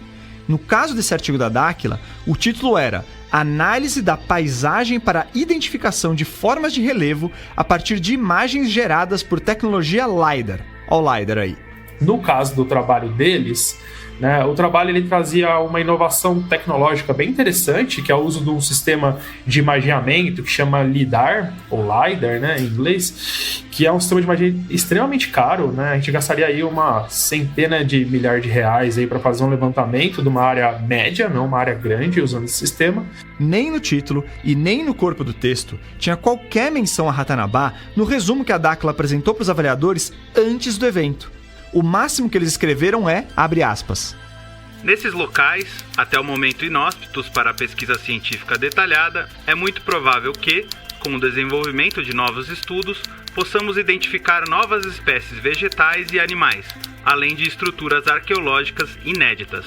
No caso desse artigo da Dakhla, o título era Análise da paisagem para identificação de formas de relevo a partir de imagens geradas por tecnologia LiDAR. Olha o LiDAR aí. No caso do trabalho deles, né, o trabalho ele trazia uma inovação tecnológica bem interessante, que é o uso de um sistema de imageamento que chama LiDAR, ou LiDAR, né, em inglês, que é um sistema de imageamento extremamente caro, né? A gente gastaria aí uma centena de milhares de reais aí para fazer um levantamento de uma área média, não uma área grande, usando esse sistema. Nem no título e nem no corpo do texto tinha qualquer menção a Ratanabá no resumo que a Dakhla apresentou para os avaliadores antes do evento. O máximo que eles escreveram é, abre aspas, nesses locais, até o momento inóspitos para a pesquisa científica detalhada, é muito provável que, com o desenvolvimento de novos estudos, possamos identificar novas espécies vegetais e animais, além de estruturas arqueológicas inéditas.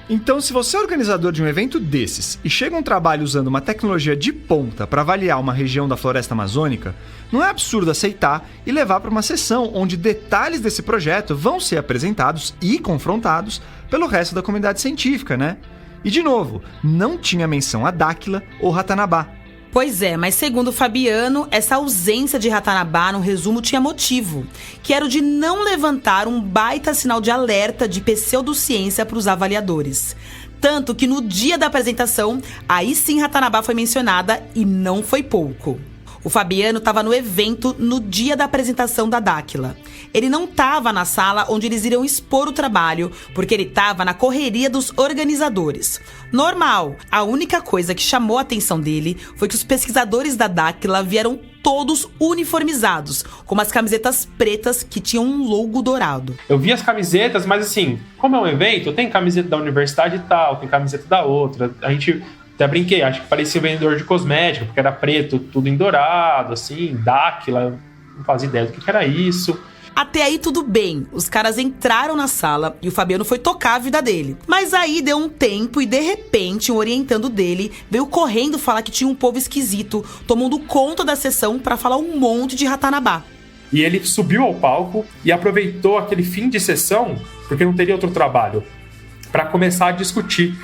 Então, se você é organizador de um evento desses e chega um trabalho usando uma tecnologia de ponta para avaliar uma região da floresta amazônica, não é absurdo aceitar e levar para uma sessão onde detalhes desse projeto vão ser apresentados e confrontados pelo resto da comunidade científica, né? E, de novo, não tinha menção a Dakhla ou Ratanabá. Pois é, mas segundo o Fabiano, essa ausência de Ratanabá no resumo tinha motivo, que era o de não levantar um baita sinal de alerta de pseudociência para os avaliadores. Tanto que no dia da apresentação, aí sim Ratanabá foi mencionada e não foi pouco. O Fabiano estava no evento no dia da apresentação da Dáquila. Ele não estava na sala onde eles iriam expor o trabalho, porque ele estava na correria dos organizadores. Normal, a única coisa que chamou a atenção dele foi que os pesquisadores da Dáquila vieram todos uniformizados, com umas camisetas pretas que tinham um logo dourado. Eu vi as camisetas, mas assim, como é um evento, tem camiseta da universidade e tal, tem camiseta da outra. A gente até brinquei, acho que parecia um vendedor de cosmética, porque era preto, tudo em dourado, assim, Dáquila, não fazia ideia do que era isso. Até aí tudo bem, os caras entraram na sala e o Fabiano foi tocar a vida dele. Mas aí deu um tempo e de repente um orientando dele veio correndo falar que tinha um povo esquisito tomando conta da sessão pra falar um monte de Ratanabá. E ele subiu ao palco e aproveitou aquele fim de sessão, porque não teria outro trabalho, pra começar a discutir.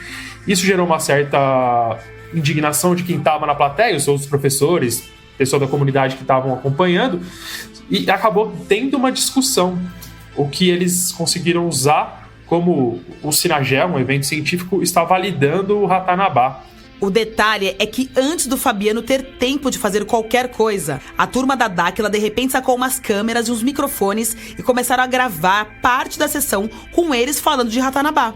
Isso gerou uma certa indignação de quem estava na plateia, os outros professores, pessoal da comunidade que estavam acompanhando, e acabou tendo uma discussão. O que eles conseguiram usar como o Sinagel, um evento científico, está validando o Ratanabá. O detalhe é que antes do Fabiano ter tempo de fazer qualquer coisa, a turma da Dáquila de repente sacou umas câmeras e uns microfones e começaram a gravar parte da sessão com eles falando de Ratanabá.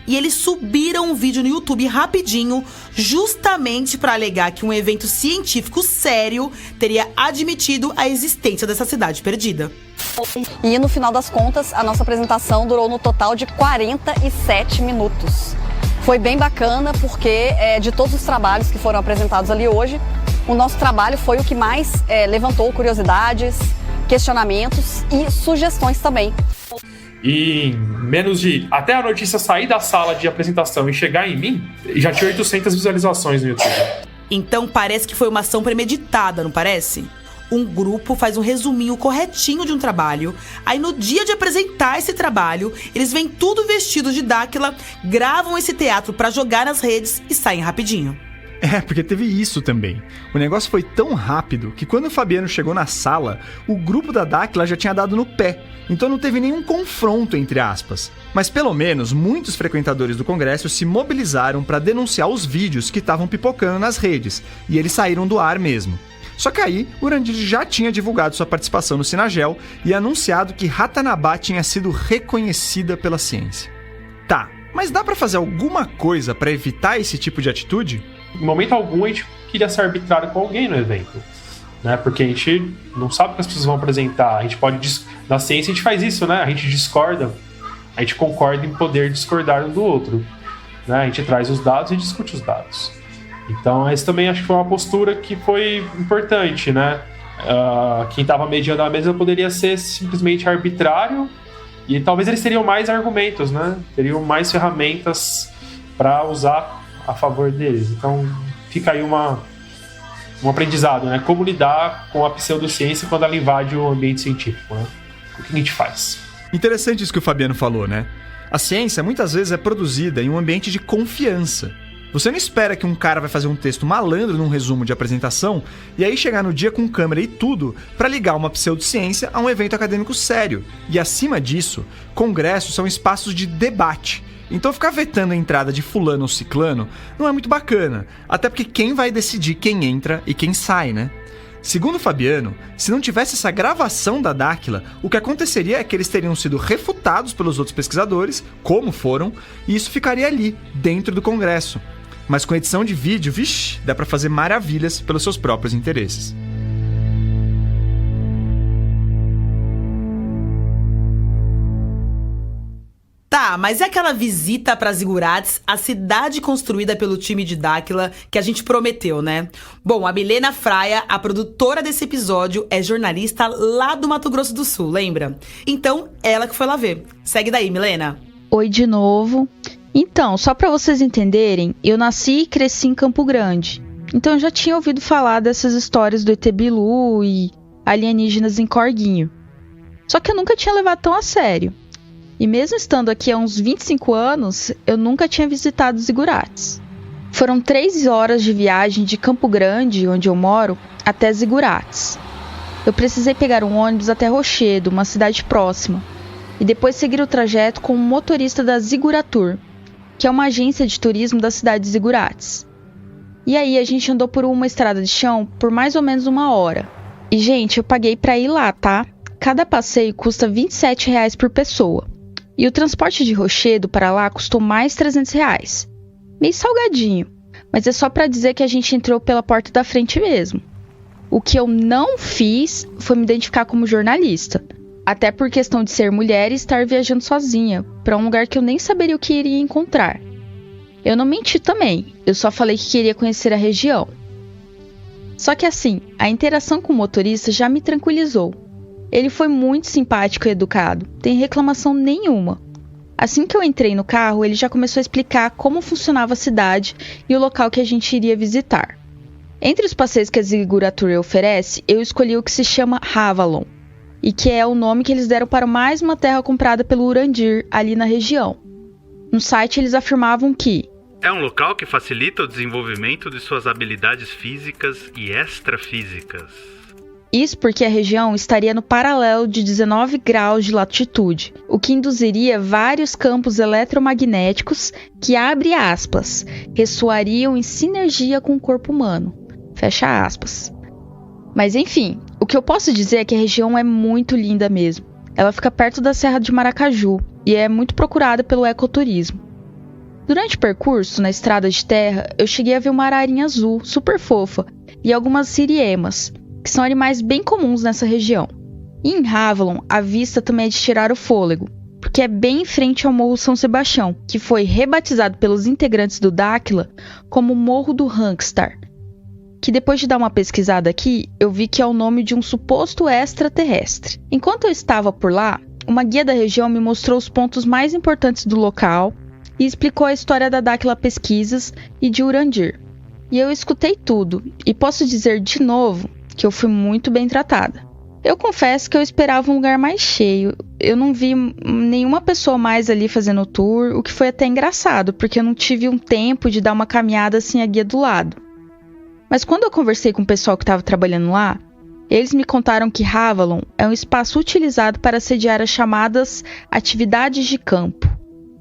E eles subiram um vídeo no YouTube rapidinho, justamente para alegar que um evento científico sério teria admitido a existência dessa cidade perdida. E no final das contas, a nossa apresentação durou no total de 47 minutos. Foi bem bacana porque de todos os trabalhos que foram apresentados ali hoje, o nosso trabalho foi o que mais levantou curiosidades, questionamentos e sugestões também. E em menos de... Até a notícia sair da sala de apresentação e chegar em mim, já tinha 800 visualizações no YouTube. Então parece que foi uma ação premeditada, não parece? Um grupo faz um resuminho corretinho de um trabalho, aí no dia de apresentar esse trabalho, eles vêm tudo vestidos de Dáquila, gravam esse teatro pra jogar nas redes e saem rapidinho. Porque teve isso também. O negócio foi tão rápido que quando o Fabiano chegou na sala, o grupo da Dáquila já tinha dado no pé. Então não teve nenhum confronto, entre aspas. Mas pelo menos muitos frequentadores do congresso se mobilizaram para denunciar os vídeos que estavam pipocando nas redes. E eles saíram do ar mesmo. Só que aí, o Urandir já tinha divulgado sua participação no Sinagel e anunciado que Ratanabá tinha sido reconhecida pela ciência. Tá, mas dá para fazer alguma coisa para evitar esse tipo de atitude? Em momento algum a gente queria ser arbitrário com alguém no evento, né? Porque a gente não sabe o que as pessoas vão apresentar. A gente pode... Na ciência a gente faz isso, né? A gente discorda, a gente concorda em poder discordar um do outro, né? A gente traz os dados e discute os dados. Então esse também acho que foi uma postura que foi importante, né? Quem estava mediando a mesa poderia ser simplesmente arbitrário e talvez eles teriam mais argumentos, né? Teriam mais ferramentas para usar a favor deles. Então fica aí um aprendizado, né? Como lidar com a pseudociência quando ela invade o ambiente científico, né? O que a gente faz? Interessante isso que o Fabiano falou, né? A ciência muitas vezes é produzida em um ambiente de confiança. Você não espera que um cara vai fazer um texto malandro num resumo de apresentação e aí chegar no dia com câmera e tudo para ligar uma pseudociência a um evento acadêmico sério. E acima disso, congressos são espaços de debate. Então ficar vetando a entrada de fulano ou ciclano não é muito bacana, até porque quem vai decidir quem entra e quem sai, né? Segundo o Fabiano, se não tivesse essa gravação da Dáquila, o que aconteceria é que eles teriam sido refutados pelos outros pesquisadores, como foram, e isso ficaria ali, dentro do Congresso. Mas com edição de vídeo, vixe, dá pra fazer maravilhas pelos seus próprios interesses. Tá, mas é aquela visita para Zigurates, a cidade construída pelo time de Dáquila, que a gente prometeu, né? Bom, a Milena Fraia, a produtora desse episódio, é jornalista lá do Mato Grosso do Sul, lembra? Então, ela que foi lá ver. Segue daí, Milena. Oi de novo. Então, só para vocês entenderem, eu nasci e cresci em Campo Grande. Então eu já tinha ouvido falar dessas histórias do ET Bilu e alienígenas em Corguinho. Só que eu nunca tinha levado tão a sério. E mesmo estando aqui há uns 25 anos, eu nunca tinha visitado Zigurates. Foram 3 horas de viagem de Campo Grande, onde eu moro, até Zigurates. Eu precisei pegar um ônibus até Rochedo, uma cidade próxima, e depois seguir o trajeto com um motorista da Ziguratur, que é uma agência de turismo da cidade de Zigurates. E aí a gente andou por uma estrada de chão por mais ou menos 1 hora. E, gente, eu paguei pra ir lá, tá? Cada passeio custa R$27 por pessoa. E o transporte de Rochedo para lá custou mais R$300. Meio salgadinho, mas é só pra dizer que a gente entrou pela porta da frente mesmo. O que eu não fiz foi me identificar como jornalista. Até por questão de ser mulher e estar viajando sozinha pra um lugar que eu nem saberia o que iria encontrar. Eu não menti também, eu só falei que queria conhecer a região. Só que assim, a interação com o motorista já me tranquilizou. Ele foi muito simpático e educado, sem reclamação nenhuma. Assim que eu entrei no carro, ele já começou a explicar como funcionava a cidade e o local que a gente iria visitar. Entre os passeios que a Ziguratur oferece, eu escolhi o que se chama Havalon, e que é o nome que eles deram para mais uma terra comprada pelo Urandir, ali na região. No site eles afirmavam que é um local que facilita o desenvolvimento de suas habilidades físicas e extrafísicas. Isso porque a região estaria no paralelo de 19 graus de latitude, o que induziria vários campos eletromagnéticos que, abre aspas, ressoariam em sinergia com o corpo humano. Fecha aspas. Mas enfim, o que eu posso dizer é que a região é muito linda mesmo. Ela fica perto da Serra de Maracaju e é muito procurada pelo ecoturismo. Durante o percurso, na estrada de terra, eu cheguei a ver uma ararinha azul, super fofa, e algumas siriemas, que são animais bem comuns nessa região. E em Havalon, a vista também é de tirar o fôlego, porque é bem em frente ao Morro São Sebastião, que foi rebatizado pelos integrantes do Dáquila como Morro do Rangstar, que depois de dar uma pesquisada aqui, eu vi que é o nome de um suposto extraterrestre. Enquanto eu estava por lá, uma guia da região me mostrou os pontos mais importantes do local e explicou a história da Dáquila Pesquisas e de Urandir. E eu escutei tudo, e posso dizer de novo que eu fui muito bem tratada. Eu confesso que eu esperava um lugar mais cheio, eu não vi nenhuma pessoa mais ali fazendo o tour, o que foi até engraçado, porque eu não tive um tempo de dar uma caminhada sem a guia do lado. Mas quando eu conversei com o pessoal que estava trabalhando lá, eles me contaram que Havalon é um espaço utilizado para sediar as chamadas atividades de campo,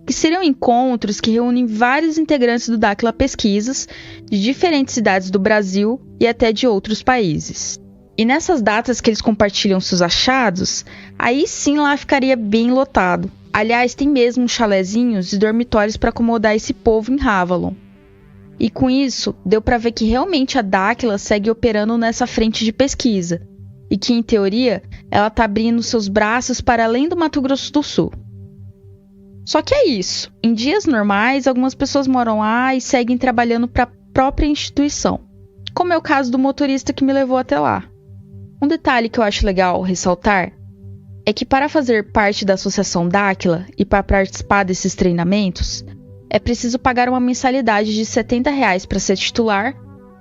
que seriam encontros que reúnem vários integrantes do Dáquila Pesquisas de diferentes cidades do Brasil e até de outros países. E nessas datas que eles compartilham seus achados, aí sim lá ficaria bem lotado. Aliás, tem mesmo chalezinhos e dormitórios para acomodar esse povo em Havalon. E com isso, deu para ver que realmente a Dáquila segue operando nessa frente de pesquisa, e que, em teoria, ela está abrindo seus braços para além do Mato Grosso do Sul. Só que é isso, em dias normais, algumas pessoas moram lá e seguem trabalhando para a própria instituição, como é o caso do motorista que me levou até lá. Um detalhe que eu acho legal ressaltar é que para fazer parte da Associação Dáquila e para participar desses treinamentos, é preciso pagar uma mensalidade de R$70 para ser titular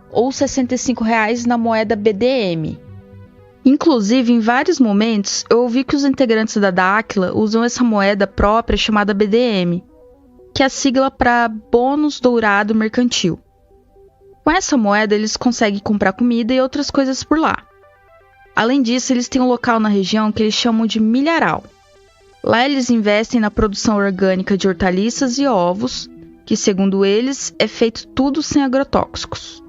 ou R$65 na moeda BDM. Inclusive, em vários momentos, eu ouvi que os integrantes da Dáquila usam essa moeda própria chamada BDM, que é a sigla para Bônus Dourado Mercantil. Com essa moeda, eles conseguem comprar comida e outras coisas por lá. Além disso, eles têm um local na região que eles chamam de milharal. Lá eles investem na produção orgânica de hortaliças e ovos, que, segundo eles, é feito tudo sem agrotóxicos.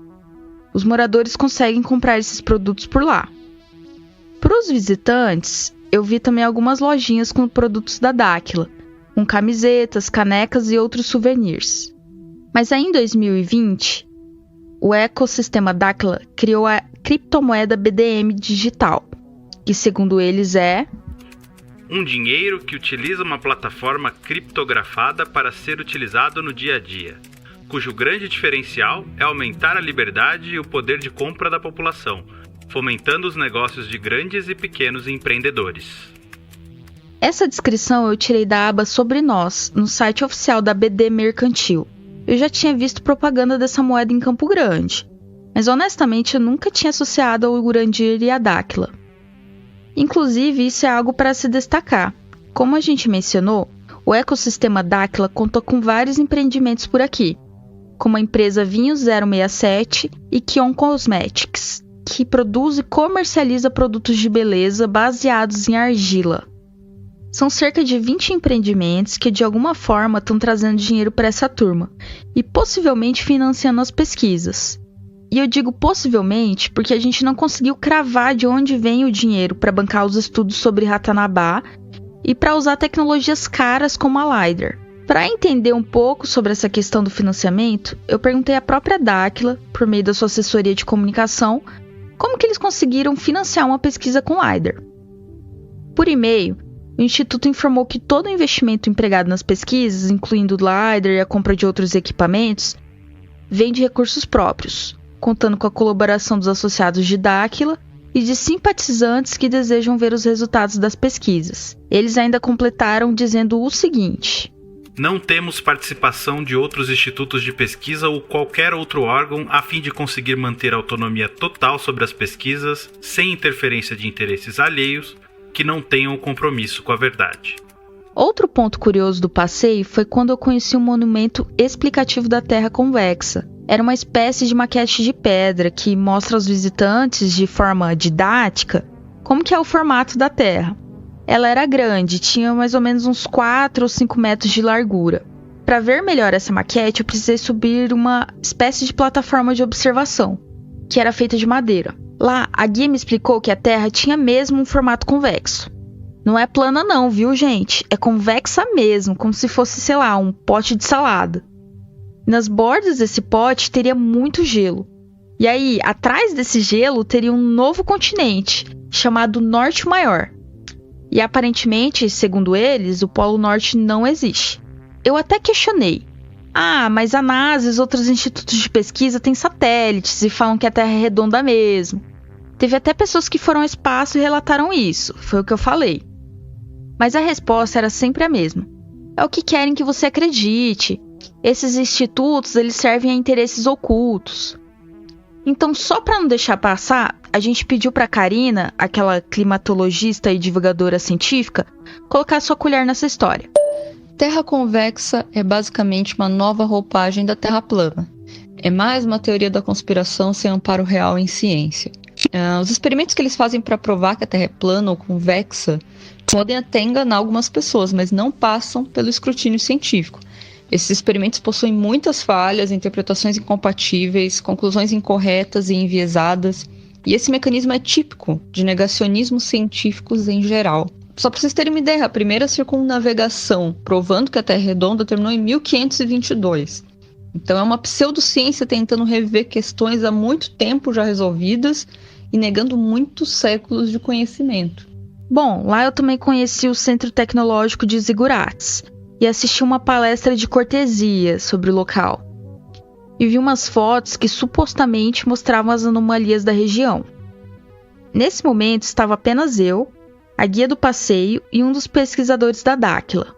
Os moradores conseguem comprar esses produtos por lá. Para os visitantes, eu vi também algumas lojinhas com produtos da Dáquila, com camisetas, canecas e outros souvenirs. Mas aí em 2020, o ecossistema Dáquila criou a criptomoeda BDM digital, que segundo eles é um dinheiro que utiliza uma plataforma criptografada para ser utilizado no dia a dia, cujo grande diferencial é aumentar a liberdade e o poder de compra da população, fomentando os negócios de grandes e pequenos empreendedores. Essa descrição eu tirei da aba Sobre Nós, no site oficial da BD Mercantil. Eu já tinha visto propaganda dessa moeda em Campo Grande, mas honestamente eu nunca tinha associado ao Urandir e à Dáquila. Inclusive, isso é algo para se destacar. Como a gente mencionou, o ecossistema Dáquila conta com vários empreendimentos por aqui, como a empresa Vinho 067 e Kion Cosmetics, que produz e comercializa produtos de beleza baseados em argila. São cerca de 20 empreendimentos que de alguma forma estão trazendo dinheiro para essa turma e possivelmente financiando as pesquisas. E eu digo possivelmente porque a gente não conseguiu cravar de onde vem o dinheiro para bancar os estudos sobre Ratanabá e para usar tecnologias caras como a LiDAR. Para entender um pouco sobre essa questão do financiamento, eu perguntei à própria Dáquila, por meio da sua assessoria de comunicação, como que eles conseguiram financiar uma pesquisa com LiDAR. Por e-mail, o Instituto informou que todo o investimento empregado nas pesquisas, incluindo o LiDAR e a compra de outros equipamentos, vem de recursos próprios, contando com a colaboração dos associados de Dáquila e de simpatizantes que desejam ver os resultados das pesquisas. Eles ainda completaram dizendo o seguinte: não temos participação de outros institutos de pesquisa ou qualquer outro órgão a fim de conseguir manter autonomia total sobre as pesquisas, sem interferência de interesses alheios, que não tenham compromisso com a verdade. Outro ponto curioso do passeio foi quando eu conheci um monumento explicativo da Terra convexa. Era uma espécie de maquete de pedra que mostra aos visitantes, de forma didática, como que é o formato da Terra. Ela era grande, tinha mais ou menos uns 4 ou 5 metros de largura. Para ver melhor essa maquete, eu precisei subir uma espécie de plataforma de observação, que era feita de madeira. Lá, a guia me explicou que a Terra tinha mesmo um formato convexo. Não é plana não, viu, gente? É convexa mesmo, como se fosse, sei lá, um pote de salada. Nas bordas desse pote teria muito gelo. E aí, atrás desse gelo, teria um novo continente, chamado Norte Maior. E aparentemente, segundo eles, o Polo Norte não existe. Eu até questionei. Mas a NASA e os outros institutos de pesquisa têm satélites e falam que a Terra é redonda mesmo. Teve até pessoas que foram ao espaço e relataram isso, foi o que eu falei. Mas a resposta era sempre a mesma. É o que querem que você acredite. Esses institutos, eles servem a interesses ocultos. Então, só para não deixar passar, a gente pediu para Karina, aquela climatologista e divulgadora científica, colocar sua colher nessa história. Terra convexa é basicamente uma nova roupagem da Terra plana. É mais uma teoria da conspiração sem amparo real em ciência. Os experimentos que eles fazem para provar que a Terra é plana ou convexa podem até enganar algumas pessoas, mas não passam pelo escrutínio científico. Esses experimentos possuem muitas falhas, interpretações incompatíveis, conclusões incorretas e enviesadas, e esse mecanismo é típico de negacionismos científicos em geral. Só para vocês terem uma ideia, a primeira circunnavegação provando que a Terra é redonda terminou em 1522. Então é uma pseudociência tentando rever questões há muito tempo já resolvidas e negando muitos séculos de conhecimento. Bom, lá eu também conheci o Centro Tecnológico de Zigurates e assisti uma palestra de cortesia sobre o local. E vi umas fotos que supostamente mostravam as anomalias da região. Nesse momento estava apenas eu, a guia do passeio e um dos pesquisadores da Dáquila.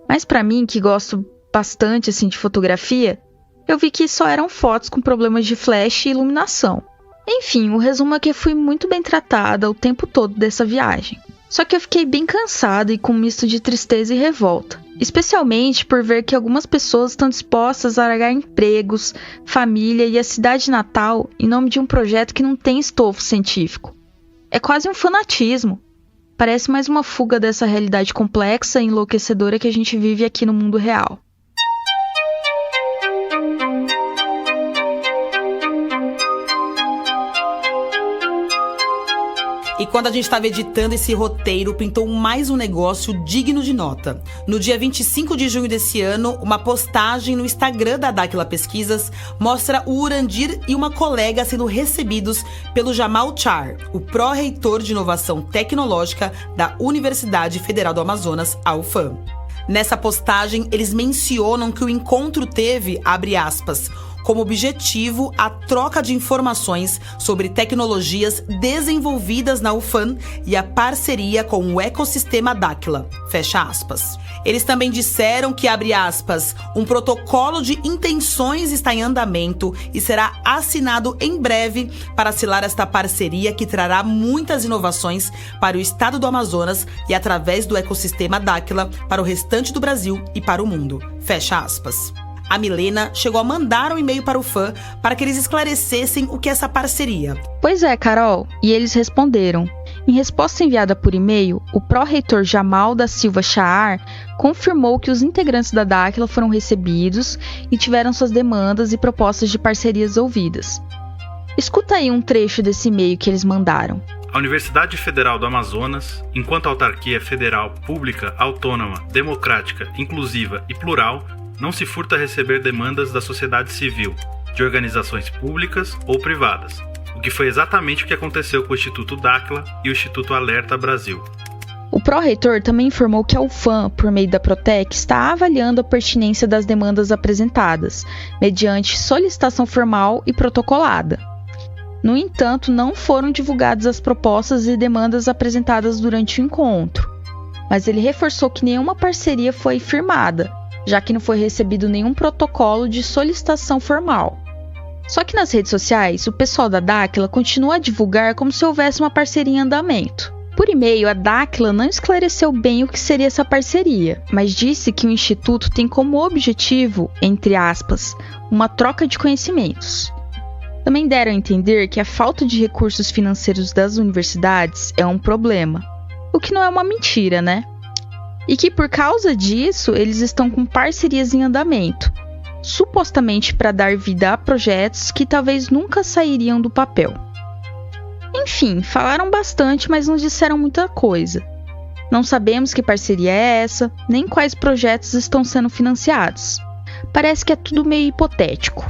Mas para mim, que gosto bastante assim de fotografia, eu vi que só eram fotos com problemas de flash e iluminação. Enfim, o resumo é que eu fui muito bem tratada o tempo todo dessa viagem. Só que eu fiquei bem cansada e com um misto de tristeza e revolta. Especialmente por ver que algumas pessoas estão dispostas a largar empregos, família e a cidade natal em nome de um projeto que não tem estofo científico. É quase um fanatismo. Parece mais uma fuga dessa realidade complexa e enlouquecedora que a gente vive aqui no mundo real. E quando a gente estava editando esse roteiro, pintou mais um negócio digno de nota. No dia 25 de junho desse ano, uma postagem no Instagram da Dáquila Pesquisas mostra o Urandir e uma colega sendo recebidos pelo Jamal Char, o pró-reitor de inovação tecnológica da Universidade Federal do Amazonas, a UFAM. Nessa postagem, eles mencionam que o encontro teve, abre aspas, como objetivo a troca de informações sobre tecnologias desenvolvidas na UFAM e a parceria com o ecossistema Dáquila, fecha aspas. Eles também disseram que, abre aspas, um protocolo de intenções está em andamento e será assinado em breve para selar esta parceria que trará muitas inovações para o estado do Amazonas e através do ecossistema Dáquila para o restante do Brasil e para o mundo, fecha aspas. A Milena chegou a mandar um e-mail para o fã para que eles esclarecessem o que é essa parceria. Pois é, Carol, e eles responderam. Em resposta enviada por e-mail, o pró-reitor Jamal da Silva Chaar confirmou que os integrantes da Dáquila foram recebidos e tiveram suas demandas e propostas de parcerias ouvidas. Escuta aí um trecho desse e-mail que eles mandaram. A Universidade Federal do Amazonas, enquanto autarquia federal, pública, autônoma, democrática, inclusiva e plural, não se furta a receber demandas da sociedade civil, de organizações públicas ou privadas, o que foi exatamente o que aconteceu com o Instituto Dáquila e o Instituto Alerta Brasil. O pró-reitor também informou que a UFAM, por meio da Protec, está avaliando a pertinência das demandas apresentadas, mediante solicitação formal e protocolada. No entanto, não foram divulgadas as propostas e demandas apresentadas durante o encontro, mas ele reforçou que nenhuma parceria foi firmada, já que não foi recebido nenhum protocolo de solicitação formal. Só que nas redes sociais, o pessoal da Dáquila continua a divulgar como se houvesse uma parceria em andamento. Por e-mail, a Dáquila não esclareceu bem o que seria essa parceria, mas disse que o Instituto tem como objetivo, entre aspas, uma troca de conhecimentos. Também deram a entender que a falta de recursos financeiros das universidades é um problema, o que não é uma mentira, né? E que por causa disso, eles estão com parcerias em andamento, supostamente para dar vida a projetos que talvez nunca sairiam do papel. Enfim, falaram bastante, mas não disseram muita coisa. Não sabemos que parceria é essa, nem quais projetos estão sendo financiados. Parece que é tudo meio hipotético.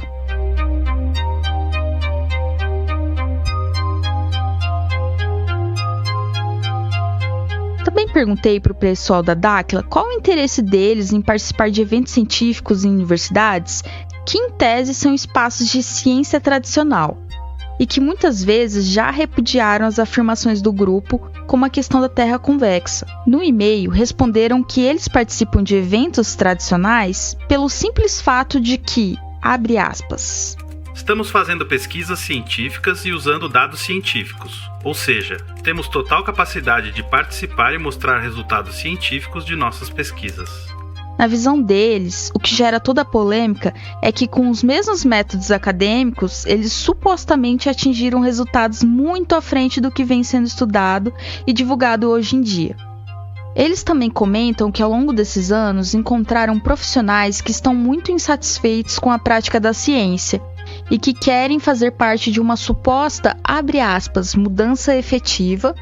Também perguntei para o pessoal da Dáquila qual o interesse deles em participar de eventos científicos em universidades que, em tese, são espaços de ciência tradicional e que muitas vezes já repudiaram as afirmações do grupo, como a questão da Terra convexa. No e-mail, responderam que eles participam de eventos tradicionais pelo simples fato de que, abre aspas, estamos fazendo pesquisas científicas e usando dados científicos, ou seja, temos total capacidade de participar e mostrar resultados científicos de nossas pesquisas. Na visão deles, o que gera toda a polêmica é que com os mesmos métodos acadêmicos, eles supostamente atingiram resultados muito à frente do que vem sendo estudado e divulgado hoje em dia. Eles também comentam que ao longo desses anos encontraram profissionais que estão muito insatisfeitos com a prática da ciência e que querem fazer parte de uma suposta, abre aspas, mudança efetiva,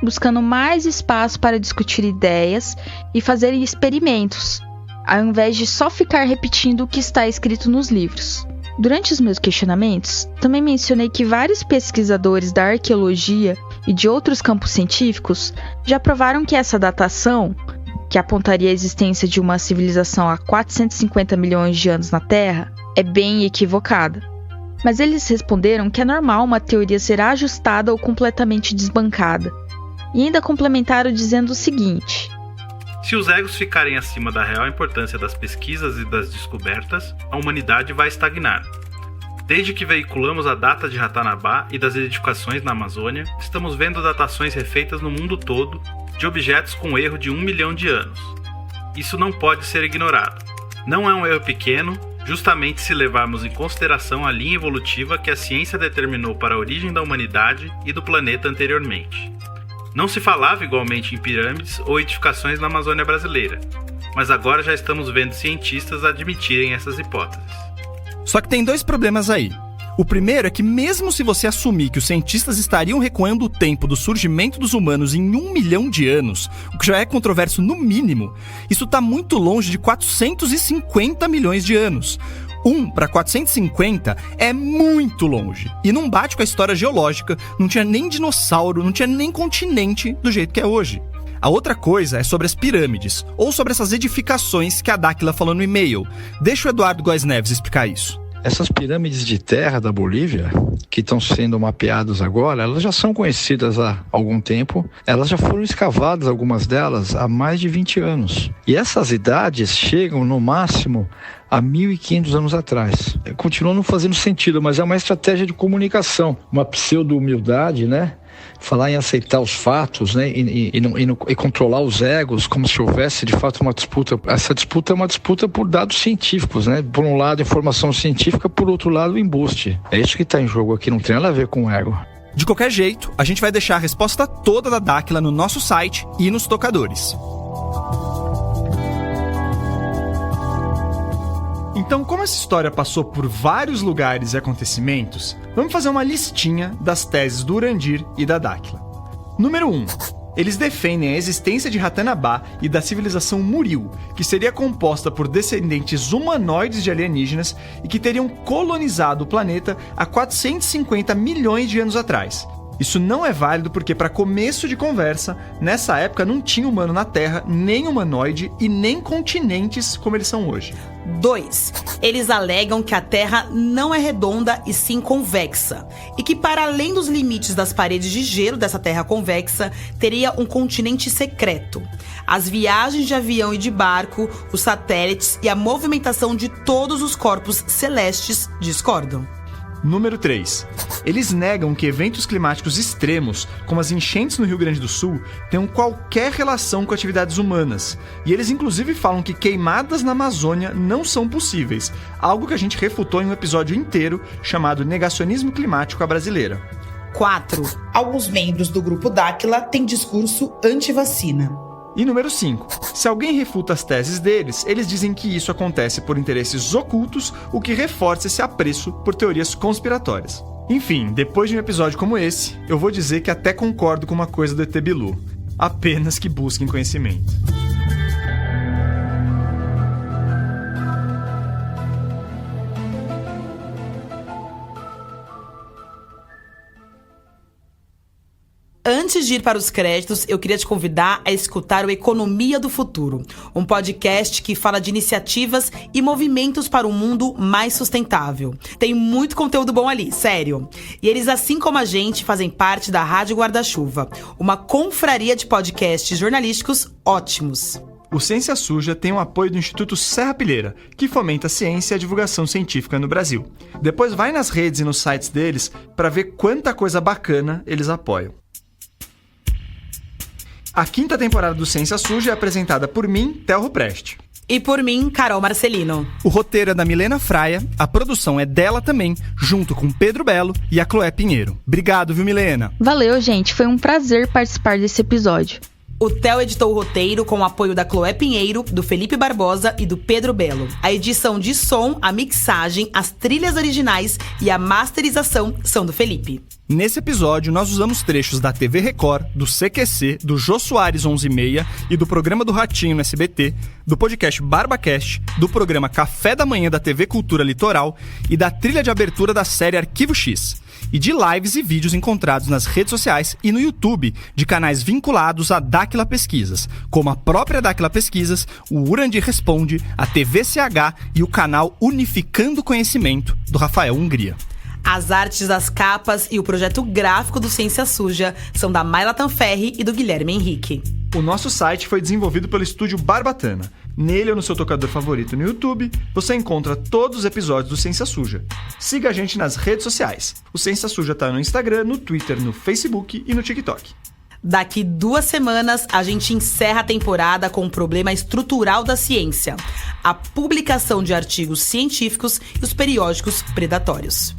buscando mais espaço para discutir ideias e fazer experimentos, ao invés de só ficar repetindo o que está escrito nos livros. Durante os meus questionamentos, também mencionei que vários pesquisadores da arqueologia e de outros campos científicos já provaram que essa datação, que apontaria a existência de uma civilização há 450 milhões de anos na Terra, é bem equivocada. Mas eles responderam que é normal uma teoria ser ajustada ou completamente desbancada. E ainda complementaram dizendo o seguinte: se os egos ficarem acima da real importância das pesquisas e das descobertas, a humanidade vai estagnar. Desde que veiculamos a data de Ratanabá e das edificações na Amazônia, estamos vendo datações refeitas no mundo todo de objetos com erro de 1 milhão de anos. Isso não pode ser ignorado. Não é um erro pequeno, justamente se levarmos em consideração a linha evolutiva que a ciência determinou para a origem da humanidade e do planeta anteriormente. Não se falava igualmente em pirâmides ou edificações na Amazônia brasileira, mas agora já estamos vendo cientistas admitirem essas hipóteses. Só que tem dois problemas aí. O primeiro é que mesmo se você assumir que os cientistas estariam recuando o tempo do surgimento dos humanos em 1 milhão de anos, o que já é controverso no mínimo, isso está muito longe de 450 milhões de anos. 1 para 450 é muito longe. E não bate com a história geológica, não tinha nem dinossauro, não tinha nem continente do jeito que é hoje. A outra coisa é sobre as pirâmides, ou sobre essas edificações que a Dáquila falou no e-mail. Deixa o Eduardo Góes Neves explicar isso. Essas pirâmides de terra da Bolívia, que estão sendo mapeadas agora, elas já são conhecidas há algum tempo. Elas já foram escavadas, algumas delas, há mais de 20 anos. E essas idades chegam, no máximo, há 1.500 anos atrás. Continua não fazendo sentido, mas é uma estratégia de comunicação, uma pseudo-humildade, né? Falar em aceitar os fatos, né? E controlar os egos, como se houvesse de fato uma disputa. Essa disputa é uma disputa por dados científicos, né? Por um lado, informação científica, por outro lado, o embuste. É isso que está em jogo aqui, não tem nada a ver com o ego. De qualquer jeito, a gente vai deixar a resposta toda da Dáquila no nosso site e nos tocadores. Então, como essa história passou por vários lugares e acontecimentos, vamos fazer uma listinha das teses do Urandir e da Dáquila. Número 1. Eles defendem a existência de Ratanabá e da civilização Muril, que seria composta por descendentes humanoides de alienígenas e que teriam colonizado o planeta há 450 milhões de anos atrás. Isso não é válido porque, para começo de conversa, nessa época não tinha humano na Terra, nem humanoide e nem continentes como eles são hoje. 2. Eles alegam que a Terra não é redonda e sim convexa, e que para além dos limites das paredes de gelo dessa Terra convexa, teria um continente secreto. As viagens de avião e de barco, os satélites e a movimentação de todos os corpos celestes discordam. Número 3. Eles negam que eventos climáticos extremos, como as enchentes no Rio Grande do Sul, tenham qualquer relação com atividades humanas. E eles inclusive falam que queimadas na Amazônia não são possíveis, algo que a gente refutou em um episódio inteiro chamado Negacionismo Climático à Brasileira. 4. Alguns membros do grupo Dáquila têm discurso anti-vacina. E número 5. Se alguém refuta as teses deles, eles dizem que isso acontece por interesses ocultos, o que reforça esse apreço por teorias conspiratórias. Enfim, depois de um episódio como esse, eu vou dizer que até concordo com uma coisa do ET Bilu. Apenas que busquem conhecimento. Antes de ir para os créditos, eu queria te convidar a escutar o Economia do Futuro, um podcast que fala de iniciativas e movimentos para um mundo mais sustentável. Tem muito conteúdo bom ali, sério. E eles, assim como a gente, fazem parte da Rádio Guarda-Chuva, uma confraria de podcasts jornalísticos ótimos. O Ciência Suja tem o apoio do Instituto Serra Pilheira, que fomenta a ciência e a divulgação científica no Brasil. Depois vai nas redes e nos sites deles para ver quanta coisa bacana eles apoiam. A 5ª temporada do Ciência Suja é apresentada por mim, Telro Preste. E por mim, Carol Marcelino. O roteiro é da Milena Fraia, a produção é dela também, junto com Pedro Belo e a Chloé Pinheiro. Obrigado, viu, Milena? Valeu, gente. Foi um prazer participar desse episódio. O Theo editou o roteiro com o apoio da Chloé Pinheiro, do Felipe Barbosa e do Pedro Belo. A edição de som, a mixagem, as trilhas originais e a masterização são do Felipe. Nesse episódio, nós usamos trechos da TV Record, do CQC, do Jô Soares 11:30 e do programa do Ratinho no SBT, do podcast BarbaCast, do programa Café da Manhã da TV Cultura Litoral e da trilha de abertura da série Arquivo X. E de lives e vídeos encontrados nas redes sociais e no YouTube de canais vinculados à Dáquila Pesquisas, como a própria Dáquila Pesquisas, o Urandir Responde, a TVCH e o canal Unificando Conhecimento, do Rafael Hungria. As artes das capas e o projeto gráfico do Ciência Suja são da Mayla Tanferri e do Guilherme Henrique. O nosso site foi desenvolvido pelo estúdio Barbatana. Nele ou no seu tocador favorito no YouTube, você encontra todos os episódios do Ciência Suja. Siga a gente nas redes sociais. O Ciência Suja tá no Instagram, no Twitter, no Facebook e no TikTok. Daqui 2 semanas, a gente encerra a temporada com um problema estrutural da ciência: a publicação de artigos científicos e os periódicos predatórios.